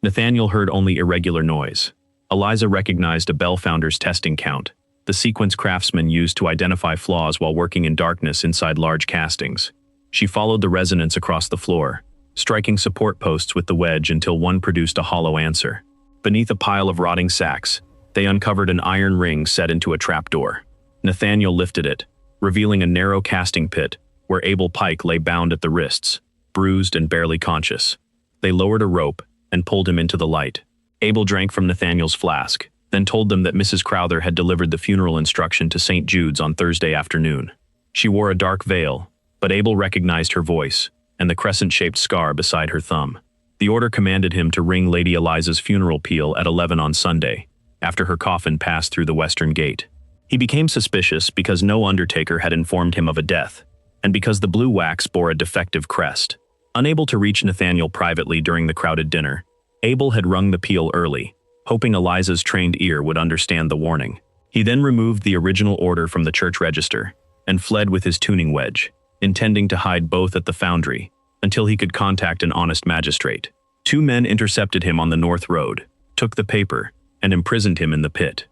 Nathaniel heard only irregular noise. Eliza recognized a bell founder's testing count, the sequence craftsmen used to identify flaws while working in darkness inside large castings. She followed the resonance across the floor, striking support posts with the wedge until one produced a hollow answer. Beneath a pile of rotting sacks, they uncovered an iron ring set into a trapdoor. Nathaniel lifted it, revealing a narrow casting pit where Abel Pike lay bound at the wrists, bruised and barely conscious. They lowered a rope and pulled him into the light. Abel drank from Nathaniel's flask, then told them that Mrs. Crowther had delivered the funeral instruction to St. Jude's on Thursday afternoon. She wore a dark veil, but Abel recognized her voice and the crescent-shaped scar beside her thumb. The order commanded him to ring Lady Eliza's funeral peal at 11 on Sunday, after her coffin passed through the western gate. He became suspicious because no undertaker had informed him of a death, and because the blue wax bore a defective crest. Unable to reach Nathaniel privately during the crowded dinner, Abel had rung the peal early, hoping Eliza's trained ear would understand the warning. He then removed the original order from the church register and fled with his tuning wedge, intending to hide both at the foundry until he could contact an honest magistrate. 2 men intercepted him on the North Road, took the paper, and imprisoned him in the pit.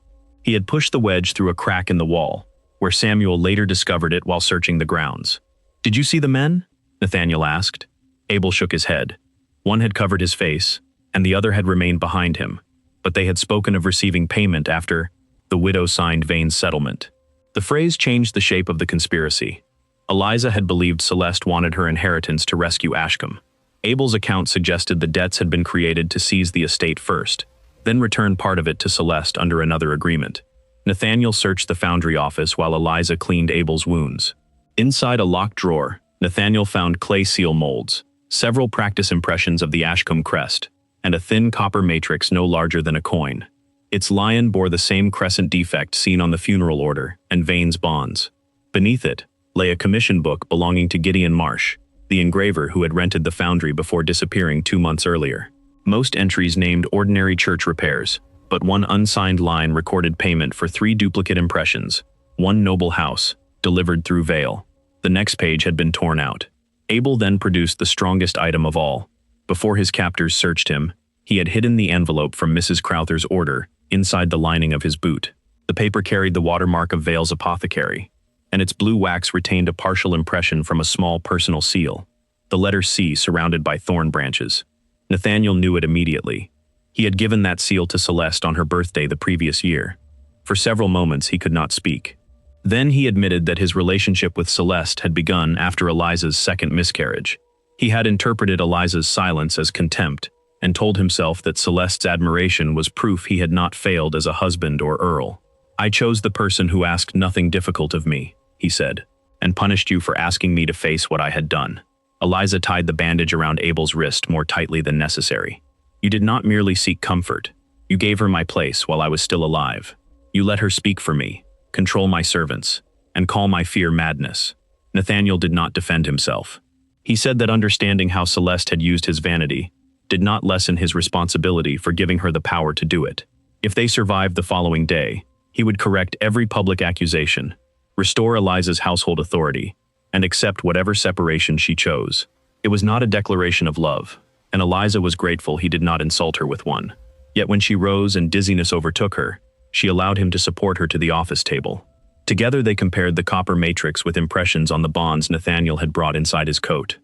He had pushed the wedge through a crack in the wall, where Samuel later discovered it while searching the grounds. "Did you see the men?" Nathaniel asked. Abel shook his head. One had covered his face, and the other had remained behind him, but they had spoken of receiving payment after the widow signed Vane's settlement. The phrase changed the shape of the conspiracy. Eliza had believed Celeste wanted her inheritance to rescue Ashcombe. Abel's account suggested the debts had been created to seize the estate first, then return part of it to Celeste under another agreement. Nathaniel searched the foundry office while Eliza cleaned Abel's wounds. Inside a locked drawer, Nathaniel found clay seal molds, several practice impressions of the Ashcombe crest, and a thin copper matrix no larger than a coin. Its lion bore the same crescent defect seen on the funeral order and Vane's bonds. Beneath it lay a commission book belonging to Gideon Marsh, the engraver who had rented the foundry before disappearing 2 months earlier. Most entries named ordinary church repairs, but one unsigned line recorded payment for 3 duplicate impressions, 1 noble house, delivered through Vale. The next page had been torn out. Abel then produced the strongest item of all. Before his captors searched him, he had hidden the envelope from Mrs. Crowther's order inside the lining of his boot. The paper carried the watermark of Vale's apothecary, and its blue wax retained a partial impression from a small personal seal, the letter C surrounded by thorn branches. Nathaniel knew it immediately. He had given that seal to Celeste on her birthday the previous year. For several moments he could not speak. Then he admitted that his relationship with Celeste had begun after Eliza's second miscarriage. He had interpreted Eliza's silence as contempt, and told himself that Celeste's admiration was proof he had not failed as a husband or Earl. "I chose the person who asked nothing difficult of me," he said, "and punished you for asking me to face what I had done." Eliza tied the bandage around Abel's wrist more tightly than necessary. "You did not merely seek comfort. You gave her my place while I was still alive. You let her speak for me, control my servants, and call my fear madness." Nathaniel did not defend himself. He said that understanding how Celeste had used his vanity did not lessen his responsibility for giving her the power to do it. If they survived the following day, he would correct every public accusation, restore Eliza's household authority, and accept whatever separation she chose. It was not a declaration of love, and Eliza was grateful he did not insult her with one. Yet when she rose and dizziness overtook her, she allowed him to support her to the office table. Together they compared the copper matrix with impressions on the bonds Nathaniel had brought inside his coat.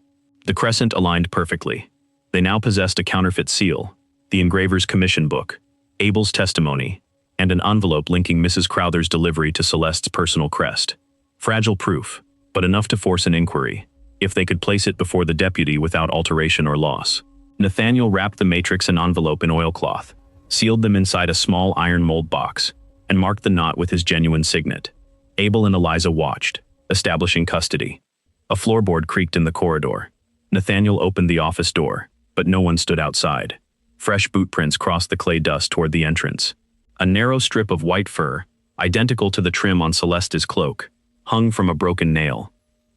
The crescent aligned perfectly. They now possessed a counterfeit seal, the engraver's commission book, Abel's testimony, and an envelope linking Mrs. Crowther's delivery to Celeste's personal crest. Fragile proof, but enough to force an inquiry, if they could place it before the deputy without alteration or loss. Nathaniel wrapped the matrix and envelope in oilcloth, sealed them inside a small iron mold box, and marked the knot with his genuine signet. Abel and Eliza watched, establishing custody. A floorboard creaked in the corridor. Nathaniel opened the office door, but no one stood outside. Fresh boot prints crossed the clay dust toward the entrance. A narrow strip of white fur, identical to the trim on Celeste's cloak, hung from a broken nail.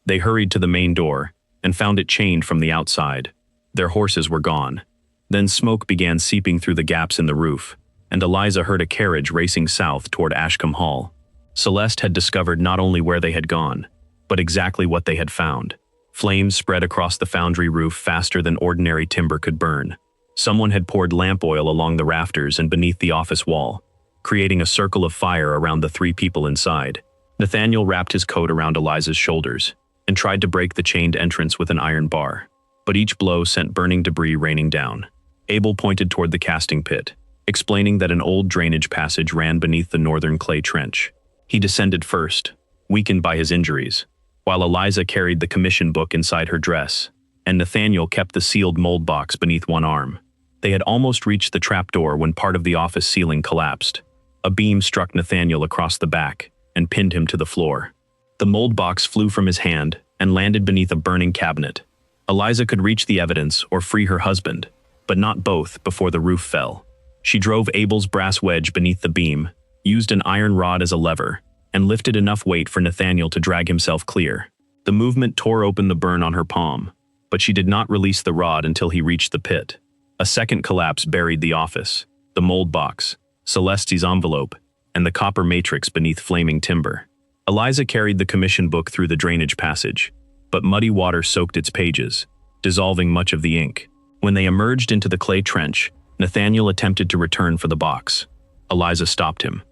They hurried to the main door and found it chained from the outside. Their horses were gone. Then smoke began seeping through the gaps in the roof, and Eliza heard a carriage racing south toward Ashcombe Hall. Celeste had discovered not only where they had gone, but exactly what they had found. Flames spread across the foundry roof faster than ordinary timber could burn. Someone had poured lamp oil along the rafters and beneath the office wall, creating a circle of fire around the 3 people inside. Nathaniel wrapped his coat around Eliza's shoulders and tried to break the chained entrance with an iron bar, but each blow sent burning debris raining down. Abel pointed toward the casting pit, explaining that an old drainage passage ran beneath the northern clay trench. He descended first, weakened by his injuries, while Eliza carried the commission book inside her dress, and Nathaniel kept the sealed mold box beneath one arm. They had almost reached the trapdoor when part of the office ceiling collapsed. A beam struck Nathaniel across the back and pinned him to the floor. The mold box flew from his hand and landed beneath a burning cabinet. Eliza could reach the evidence or free her husband, but not both before the roof fell. She drove Abel's brass wedge beneath the beam, used an iron rod as a lever, and lifted enough weight for Nathaniel to drag himself clear. The movement tore open the burn on her palm, but she did not release the rod until he reached the pit. A second collapse buried the office, the mold box, Celeste's envelope, and the copper matrix beneath flaming timber. Eliza carried the commission book through the drainage passage, but muddy water soaked its pages, dissolving much of the ink. When they emerged into the clay trench, Nathaniel attempted to return for the box. Eliza stopped him.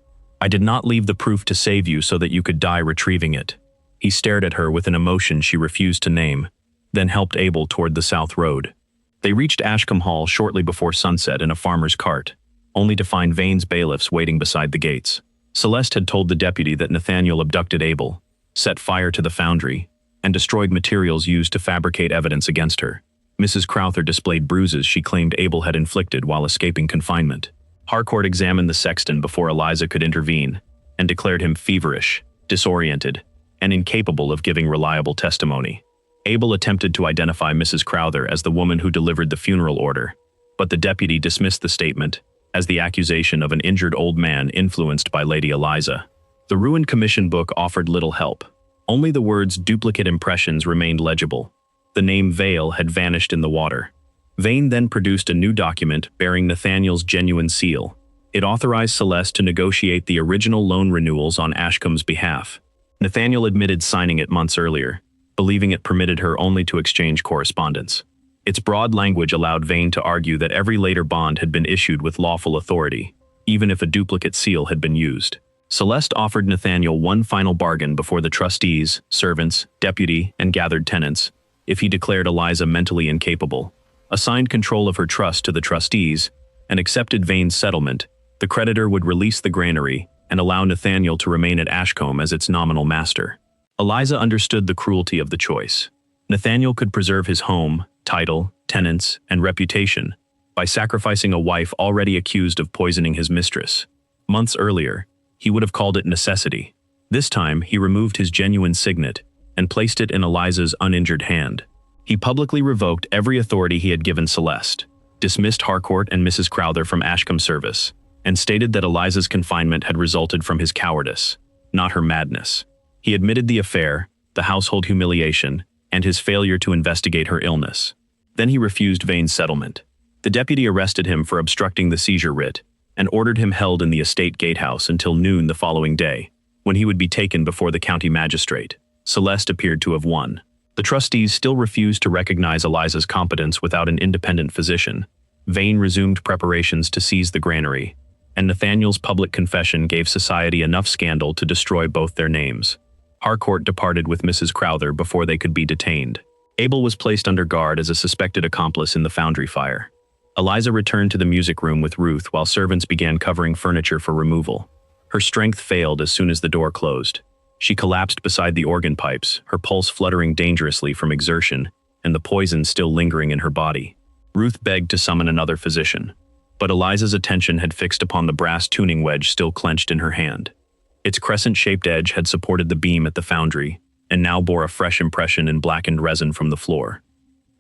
"I did not leave the proof to save you so that you could die retrieving it." He stared at her with an emotion she refused to name, then helped Abel toward the south road. They reached Ashcombe Hall shortly before sunset in a farmer's cart, only to find Vane's bailiffs waiting beside the gates. Celeste had told the deputy that Nathaniel abducted Abel, set fire to the foundry, and destroyed materials used to fabricate evidence against her. Mrs. Crowther displayed bruises she claimed Abel had inflicted while escaping confinement. Harcourt examined the sexton before Eliza could intervene, and declared him feverish, disoriented, and incapable of giving reliable testimony. Abel attempted to identify Mrs. Crowther as the woman who delivered the funeral order, but the deputy dismissed the statement as the accusation of an injured old man influenced by Lady Eliza. The ruined commission book offered little help. Only the words duplicate impressions remained legible. The name Vale had vanished in the water. Vane then produced a new document bearing Nathaniel's genuine seal. It authorized Celeste to negotiate the original loan renewals on Ashcombe's behalf. Nathaniel admitted signing it months earlier, believing it permitted her only to exchange correspondence. Its broad language allowed Vane to argue that every later bond had been issued with lawful authority, even if a duplicate seal had been used. Celeste offered Nathaniel one final bargain before the trustees, servants, deputy, and gathered tenants, if he declared Eliza mentally incapable, assigned control of her trust to the trustees, and accepted Vane's settlement. The creditor would release the granary and allow Nathaniel to remain at Ashcombe as its nominal master. Eliza understood the cruelty of the choice. Nathaniel could preserve his home, title, tenants, and reputation by sacrificing a wife already accused of poisoning his mistress. Months earlier, he would have called it necessity. This time, he removed his genuine signet and placed it in Eliza's uninjured hand. He publicly revoked every authority he had given Celeste, dismissed Harcourt and Mrs. Crowther from Ashcombe service, and stated that Eliza's confinement had resulted from his cowardice, not her madness. He admitted the affair, the household humiliation, and his failure to investigate her illness. Then he refused Vane's settlement. The deputy arrested him for obstructing the seizure writ and ordered him held in the estate gatehouse until noon the following day, when he would be taken before the county magistrate. Celeste appeared to have won. The trustees still refused to recognize Eliza's competence without an independent physician. Vane resumed preparations to seize the granary, and Nathaniel's public confession gave society enough scandal to destroy both their names. Harcourt departed with Mrs. Crowther before they could be detained. Abel was placed under guard as a suspected accomplice in the foundry fire. Eliza returned to the music room with Ruth while servants began covering furniture for removal. Her strength failed as soon as the door closed. She collapsed beside the organ pipes, her pulse fluttering dangerously from exertion, and the poison still lingering in her body. Ruth begged to summon another physician, but Eliza's attention had fixed upon the brass tuning wedge still clenched in her hand. Its crescent-shaped edge had supported the beam at the foundry, and now bore a fresh impression in blackened resin from the floor.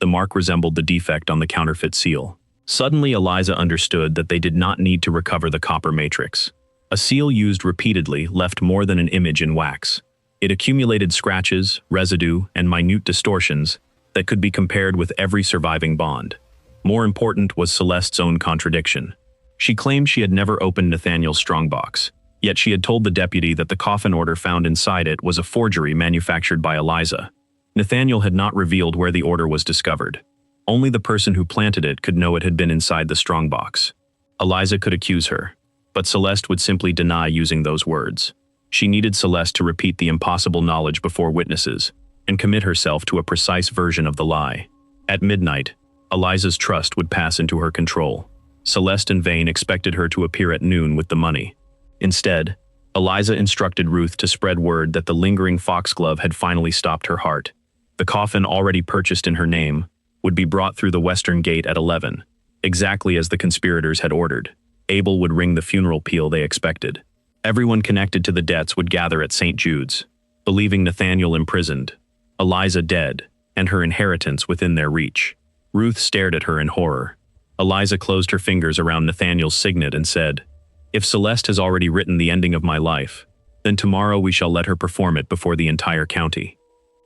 The mark resembled the defect on the counterfeit seal. Suddenly, Eliza understood that they did not need to recover the copper matrix. A seal used repeatedly left more than an image in wax. It accumulated scratches, residue, and minute distortions that could be compared with every surviving bond. More important was Celeste's own contradiction. She claimed she had never opened Nathaniel's strongbox, yet she had told the deputy that the coffin order found inside it was a forgery manufactured by Eliza. Nathaniel had not revealed where the order was discovered. Only the person who planted it could know it had been inside the strongbox. Eliza could accuse her, but Celeste would simply deny using those words. She needed Celeste to repeat the impossible knowledge before witnesses and commit herself to a precise version of the lie. At midnight, Eliza's trust would pass into her control. Celeste and Vane expected her to appear at noon with the money. Instead, Eliza instructed Ruth to spread word that the lingering foxglove had finally stopped her heart. The coffin already purchased in her name would be brought through the western gate at 11, exactly as the conspirators had ordered. Abel would ring the funeral peal they expected. Everyone connected to the debts would gather at St. Jude's, believing Nathaniel imprisoned, Eliza dead, and her inheritance within their reach. Ruth stared at her in horror. Eliza closed her fingers around Nathaniel's signet and said, "If Celeste has already written the ending of my life, Then tomorrow we shall let her perform it before the entire county."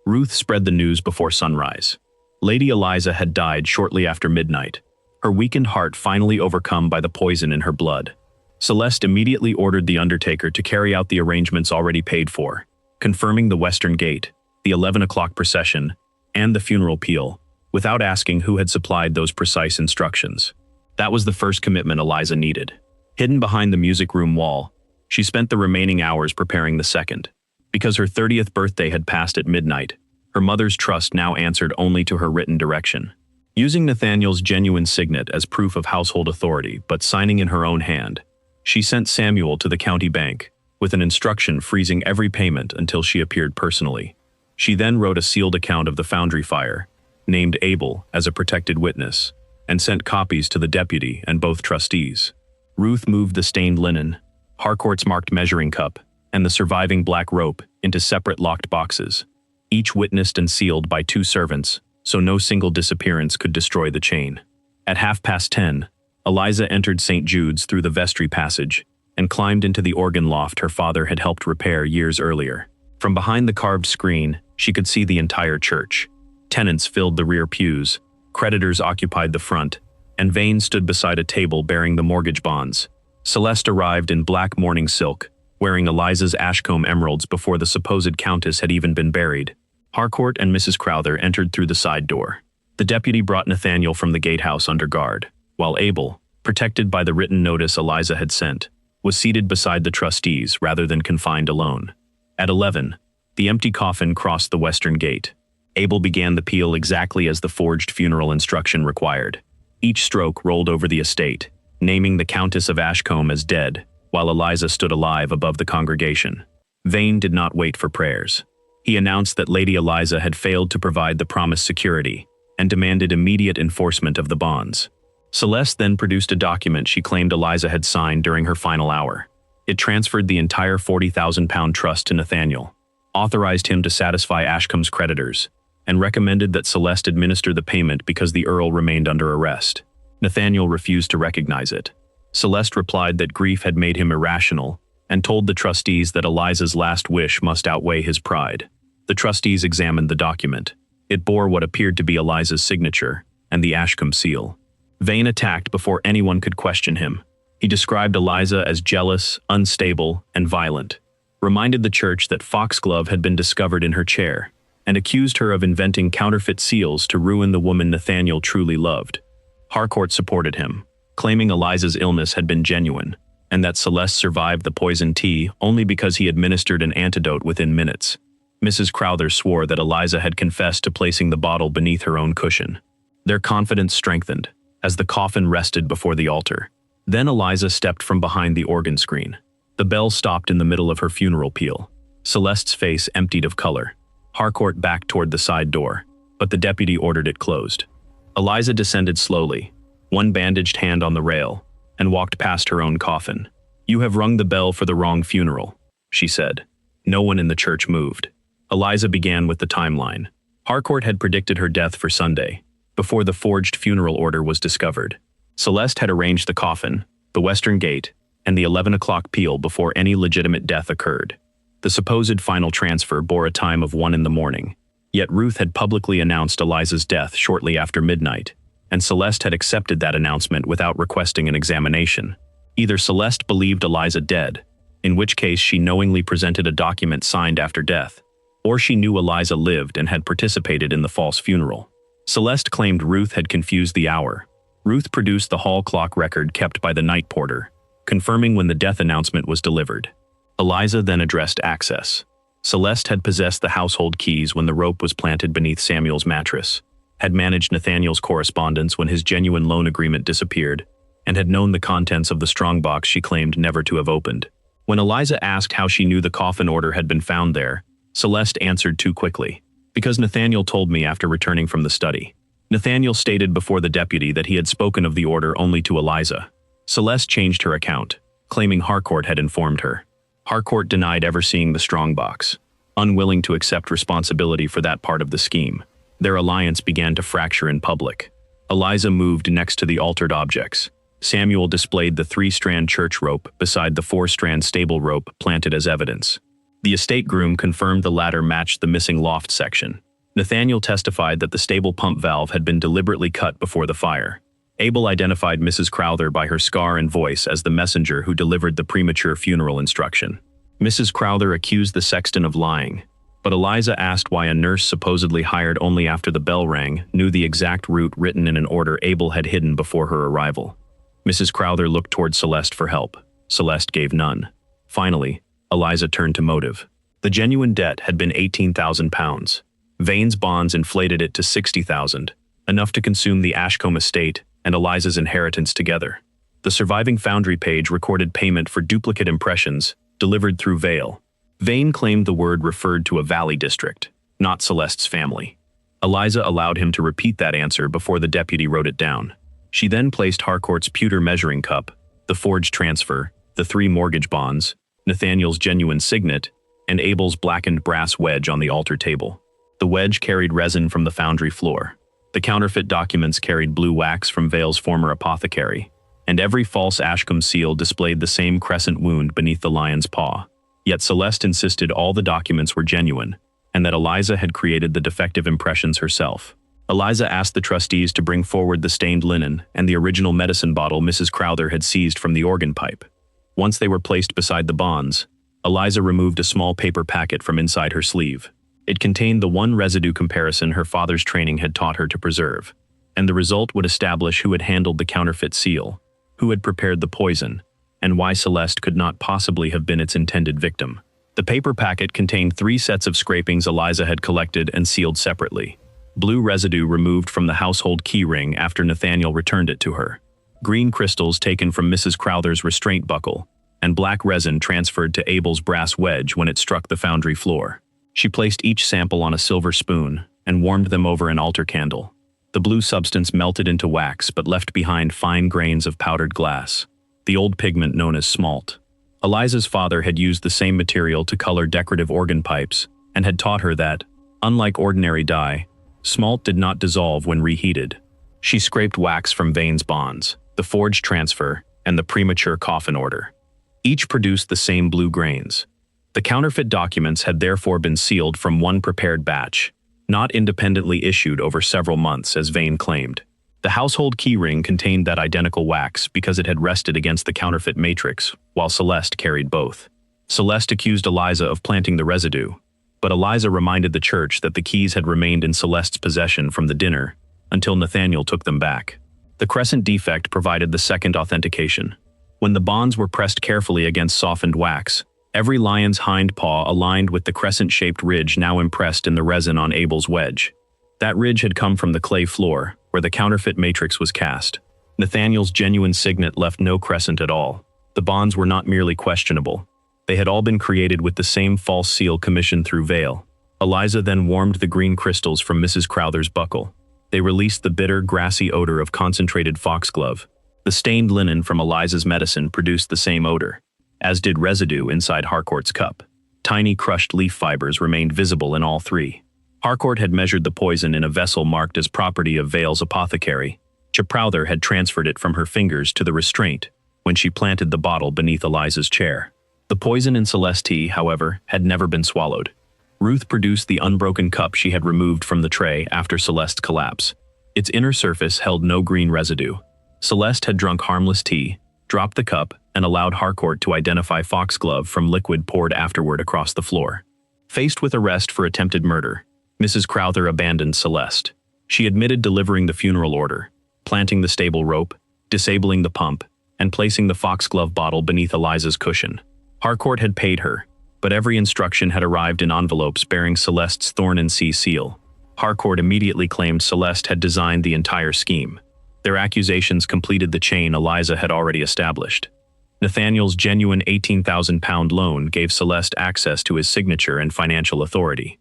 Ruth spread the news before sunrise. Lady Eliza had died shortly after midnight, her weakened heart finally overcome by the poison in her blood. Celeste immediately ordered the undertaker to carry out the arrangements already paid for, confirming the western gate, the 11 o'clock procession, and the funeral peal, without asking who had supplied those precise instructions. That was the first commitment Eliza needed. Hidden behind the music room wall, she spent the remaining hours preparing the second. Because her 30th birthday had passed at midnight, her mother's trust now answered only to her written direction. Using Nathaniel's genuine signet as proof of household authority, but signing in her own hand, she sent Samuel to the county bank, with an instruction freezing every payment until she appeared personally. She then wrote a sealed account of the foundry fire, named Abel as a protected witness, and sent copies to the deputy and both trustees. Ruth moved the stained linen, Harcourt's marked measuring cup, and the surviving black rope into separate locked boxes, each witnessed and sealed by 2 servants, so no single disappearance could destroy the chain. At 10:30, Eliza entered St. Jude's through the vestry passage and climbed into the organ loft her father had helped repair years earlier. From behind the carved screen, she could see the entire church. Tenants filled the rear pews, creditors occupied the front, and Vane stood beside a table bearing the mortgage bonds. Celeste arrived in black mourning silk, wearing Eliza's Ashcombe emeralds before the supposed countess had even been buried. Harcourt and Mrs. Crowther entered through the side door. The deputy brought Nathaniel from the gatehouse under guard, while Abel, protected by the written notice Eliza had sent, was seated beside the trustees rather than confined alone. At 11, the empty coffin crossed the western gate. Abel began the peal exactly as the forged funeral instruction required. Each stroke rolled over the estate, naming the Countess of Ashcombe as dead, while Eliza stood alive above the congregation. Vane did not wait for prayers. He announced that Lady Eliza had failed to provide the promised security and demanded immediate enforcement of the bonds. Celeste then produced a document she claimed Eliza had signed during her final hour. It transferred the entire £40,000 trust to Nathaniel, authorized him to satisfy Ashcombe's creditors, and recommended that Celeste administer the payment because the Earl remained under arrest. Nathaniel refused to recognize it. Celeste replied that grief had made him irrational and told the trustees that Eliza's last wish must outweigh his pride. The trustees examined the document. It bore what appeared to be Eliza's signature and the Ashcombe seal. Vane attacked before anyone could question him. He described Eliza as jealous, unstable, and violent, reminded the church that foxglove had been discovered in her chair, and accused her of inventing counterfeit seals to ruin the woman Nathaniel truly loved. Harcourt supported him, claiming Eliza's illness had been genuine, and that Celeste survived the poison tea only because he administered an antidote within minutes. Mrs. Crowther swore that Eliza had confessed to placing the bottle beneath her own cushion. Their confidence strengthened as the coffin rested before the altar. Then Eliza stepped from behind the organ screen. The bell stopped in the middle of her funeral peal. Celeste's face emptied of color. Harcourt backed toward the side door, but the deputy ordered it closed. Eliza descended slowly, one bandaged hand on the rail, and walked past her own coffin. "You have rung the bell for the wrong funeral," she said. No one in the church moved. Eliza began with the timeline. Harcourt had predicted her death for Sunday, before the forged funeral order was discovered. Celeste had arranged the coffin, the western gate, and the 11 o'clock peal before any legitimate death occurred. The supposed final transfer bore a time of 1 in the morning, yet Ruth had publicly announced Eliza's death shortly after midnight, and Celeste had accepted that announcement without requesting an examination. Either Celeste believed Eliza dead, in which case she knowingly presented a document signed after death, or she knew Eliza lived and had participated in the false funeral. Celeste claimed Ruth had confused the hour. Ruth produced the hall clock record kept by the night porter, confirming when the death announcement was delivered. Eliza then addressed access. Celeste had possessed the household keys when the rope was planted beneath Samuel's mattress, had managed Nathaniel's correspondence when his genuine loan agreement disappeared, and had known the contents of the strongbox she claimed never to have opened. When Eliza asked how she knew the coffin order had been found there, Celeste answered too quickly. "Because Nathaniel told me after returning from the study." Nathaniel stated before the deputy that he had spoken of the order only to Eliza. Celeste changed her account, claiming Harcourt had informed her. Harcourt denied ever seeing the strongbox, unwilling to accept responsibility for that part of the scheme. Their alliance began to fracture in public. Eliza moved next to the altered objects. Samuel displayed the 3-strand church rope beside the 4-strand stable rope planted as evidence. The estate groom confirmed the ladder matched the missing loft section. Nathaniel testified that the stable pump valve had been deliberately cut before the fire. Abel identified Mrs. Crowther by her scar and voice as the messenger who delivered the premature funeral instruction. Mrs. Crowther accused the sexton of lying, but Eliza asked why a nurse supposedly hired only after the bell rang knew the exact route written in an order Abel had hidden before her arrival. Mrs. Crowther looked toward Celeste for help. Celeste gave none. Finally, Eliza turned to motive. The genuine debt had been £18,000. Vane's bonds inflated it to $60,000, enough to consume the Ashcombe estate and Eliza's inheritance together. The surviving Foundry page recorded payment for duplicate impressions delivered through Vale. Vane claimed the word referred to a valley district, not Celeste's family. Eliza allowed him to repeat that answer before the deputy wrote it down. She then placed Harcourt's pewter measuring cup, the forged transfer, the 3 mortgage bonds, Nathaniel's genuine signet, and Abel's blackened brass wedge on the altar table. The wedge carried resin from the foundry floor. The counterfeit documents carried blue wax from Vale's former apothecary, and every false Ashcombe seal displayed the same crescent wound beneath the lion's paw. Yet Celeste insisted all the documents were genuine, and that Eliza had created the defective impressions herself. Eliza asked the trustees to bring forward the stained linen and the original medicine bottle Mrs. Crowther had seized from the organ pipe. Once they were placed beside the bonds, Eliza removed a small paper packet from inside her sleeve. It contained the one residue comparison her father's training had taught her to preserve, and the result would establish who had handled the counterfeit seal, who had prepared the poison, and why Celeste could not possibly have been its intended victim. The paper packet contained 3 sets of scrapings Eliza had collected and sealed separately. Blue residue removed from the household keyring after Nathaniel returned it to her. Green crystals taken from Mrs. Crowther's restraint buckle, and black resin transferred to Abel's brass wedge when it struck the foundry floor. She placed each sample on a silver spoon and warmed them over an altar candle. The blue substance melted into wax but left behind fine grains of powdered glass, the old pigment known as smalt. Eliza's father had used the same material to color decorative organ pipes and had taught her that, unlike ordinary dye, smalt did not dissolve when reheated. She scraped wax from Vane's bonds, the forged transfer, and the premature coffin order. Each produced the same blue grains. The counterfeit documents had therefore been sealed from one prepared batch, not independently issued over several months as Vane claimed. The household keyring contained that identical wax because it had rested against the counterfeit matrix, while Celeste carried both. Celeste accused Eliza of planting the residue, but Eliza reminded the church that the keys had remained in Celeste's possession from the dinner until Nathaniel took them back. The crescent defect provided the second authentication. When the bonds were pressed carefully against softened wax, every lion's hind paw aligned with the crescent-shaped ridge now impressed in the resin on Abel's wedge. That ridge had come from the clay floor, where the counterfeit matrix was cast. Nathaniel's genuine signet left no crescent at all. The bonds were not merely questionable. They had all been created with the same false seal commissioned through Vale. Eliza then warmed the green crystals from Mrs. Crowther's buckle. They released the bitter, grassy odor of concentrated foxglove. The stained linen from Eliza's medicine produced the same odor, as did residue inside Harcourt's cup. Tiny crushed leaf fibers remained visible in all 3. Harcourt had measured the poison in a vessel marked as property of Vale's apothecary. Crowther had transferred it from her fingers to the restraint when she planted the bottle beneath Eliza's chair. The poison in Celeste's tea, however, had never been swallowed. Ruth produced the unbroken cup she had removed from the tray after Celeste's collapse. Its inner surface held no green residue. Celeste had drunk harmless tea, dropped the cup, and allowed Harcourt to identify foxglove from liquid poured afterward across the floor. Faced with arrest for attempted murder, Mrs. Crowther abandoned Celeste. She admitted delivering the funeral order, planting the stable rope, disabling the pump, and placing the foxglove bottle beneath Eliza's cushion. Harcourt had paid her, but every instruction had arrived in envelopes bearing Celeste's thorn and sea seal. Harcourt immediately claimed Celeste had designed the entire scheme. Their accusations completed the chain Eliza had already established. Nathaniel's genuine £18,000 loan gave Celeste access to his signature and financial authority.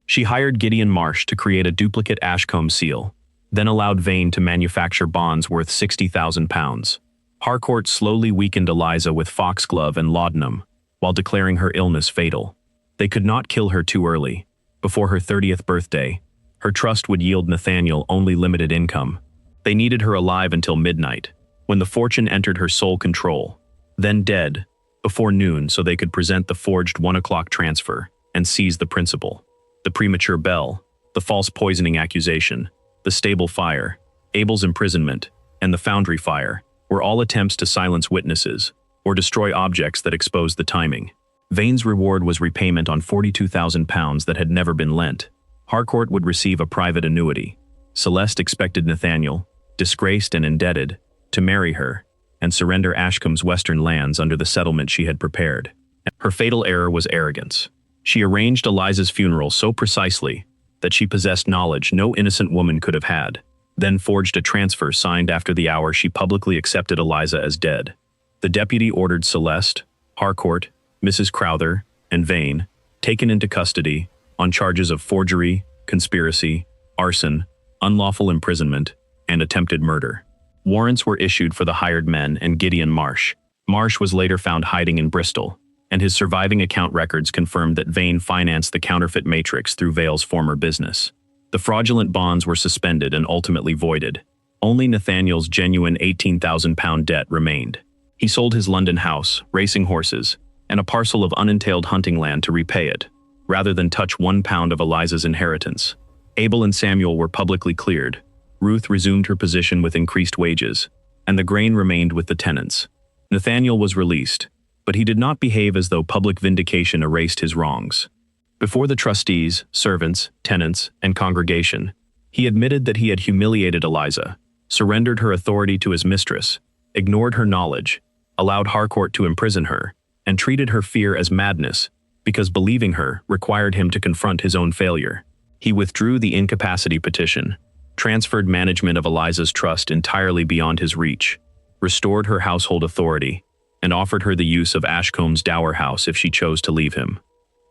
She hired Gideon Marsh to create a duplicate Ashcombe seal, then allowed Vane to manufacture bonds worth £60,000. Harcourt slowly weakened Eliza with foxglove and laudanum, while declaring her illness fatal. They could not kill her too early. Before her 30th birthday, her trust would yield Nathaniel only limited income. They needed her alive until midnight, when the fortune entered her sole control. Then dead, before noon so they could present the forged 1 o'clock transfer and seize the principal. The premature bell, the false poisoning accusation, the stable fire, Abel's imprisonment, and the foundry fire were all attempts to silence witnesses or destroy objects that exposed the timing. Vane's reward was repayment on £42,000 that had never been lent. Harcourt would receive a private annuity. Celeste expected Nathaniel, disgraced and indebted, to marry her and surrender Ashcombe's western lands under the settlement she had prepared. Her fatal error was arrogance. She arranged Eliza's funeral so precisely that she possessed knowledge no innocent woman could have had, then forged a transfer signed after the hour she publicly accepted Eliza as dead. The deputy ordered Celeste, Harcourt, Mrs. Crowther, and Vane taken into custody on charges of forgery, conspiracy, arson, unlawful imprisonment, and attempted murder. Warrants were issued for the hired men and Gideon Marsh. Marsh was later found hiding in Bristol, and his surviving account records confirmed that Vane financed the counterfeit matrix through Vale's former business. The fraudulent bonds were suspended and ultimately voided. Only Nathaniel's genuine £18,000 debt remained. He sold his London house, racing horses, and a parcel of unentailed hunting land to repay it, rather than touch £1 of Eliza's inheritance. Abel and Samuel were publicly cleared. Ruth resumed her position with increased wages, and the grain remained with the tenants. Nathaniel was released, but he did not behave as though public vindication erased his wrongs. Before the trustees, servants, tenants, and congregation, he admitted that he had humiliated Eliza, surrendered her authority to his mistress, ignored her knowledge, allowed Harcourt to imprison her, and treated her fear as madness because believing her required him to confront his own failure. He withdrew the incapacity petition, transferred management of Eliza's trust entirely beyond his reach, restored her household authority, and offered her the use of Ashcombe's dower house if she chose to leave him.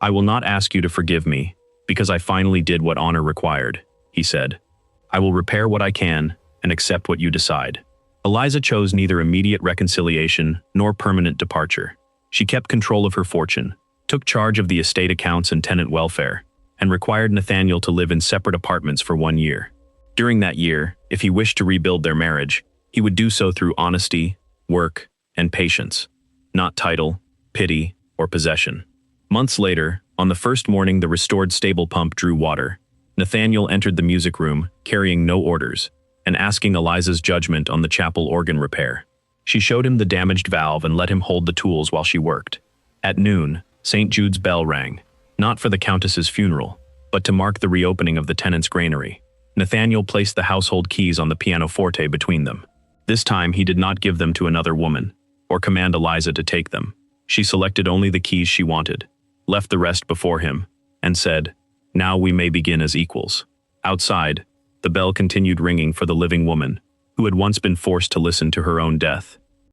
"I will not ask you to forgive me, because I finally did what honor required," he said. "I will repair what I can and accept what you decide." Eliza chose neither immediate reconciliation nor permanent departure. She kept control of her fortune, took charge of the estate accounts and tenant welfare, and required Nathaniel to live in separate apartments for 1 year. During that year, if he wished to rebuild their marriage, he would do so through honesty, work, and patience, not title, pity, or possession. Months later, on the first morning the restored stable pump drew water, Nathaniel entered the music room, carrying no orders, and asking Eliza's judgment on the chapel organ repair. She showed him the damaged valve and let him hold the tools while she worked. At noon, St. Jude's bell rang, not for the Countess's funeral, but to mark the reopening of the tenant's granary. Nathaniel placed the household keys on the pianoforte between them. This time he did not give them to another woman, or command Eliza to take them. She selected only the keys she wanted, left the rest before him, and said, "Now we may begin as equals." Outside, the bell continued ringing for the living woman, who had once been forced to listen to her own death.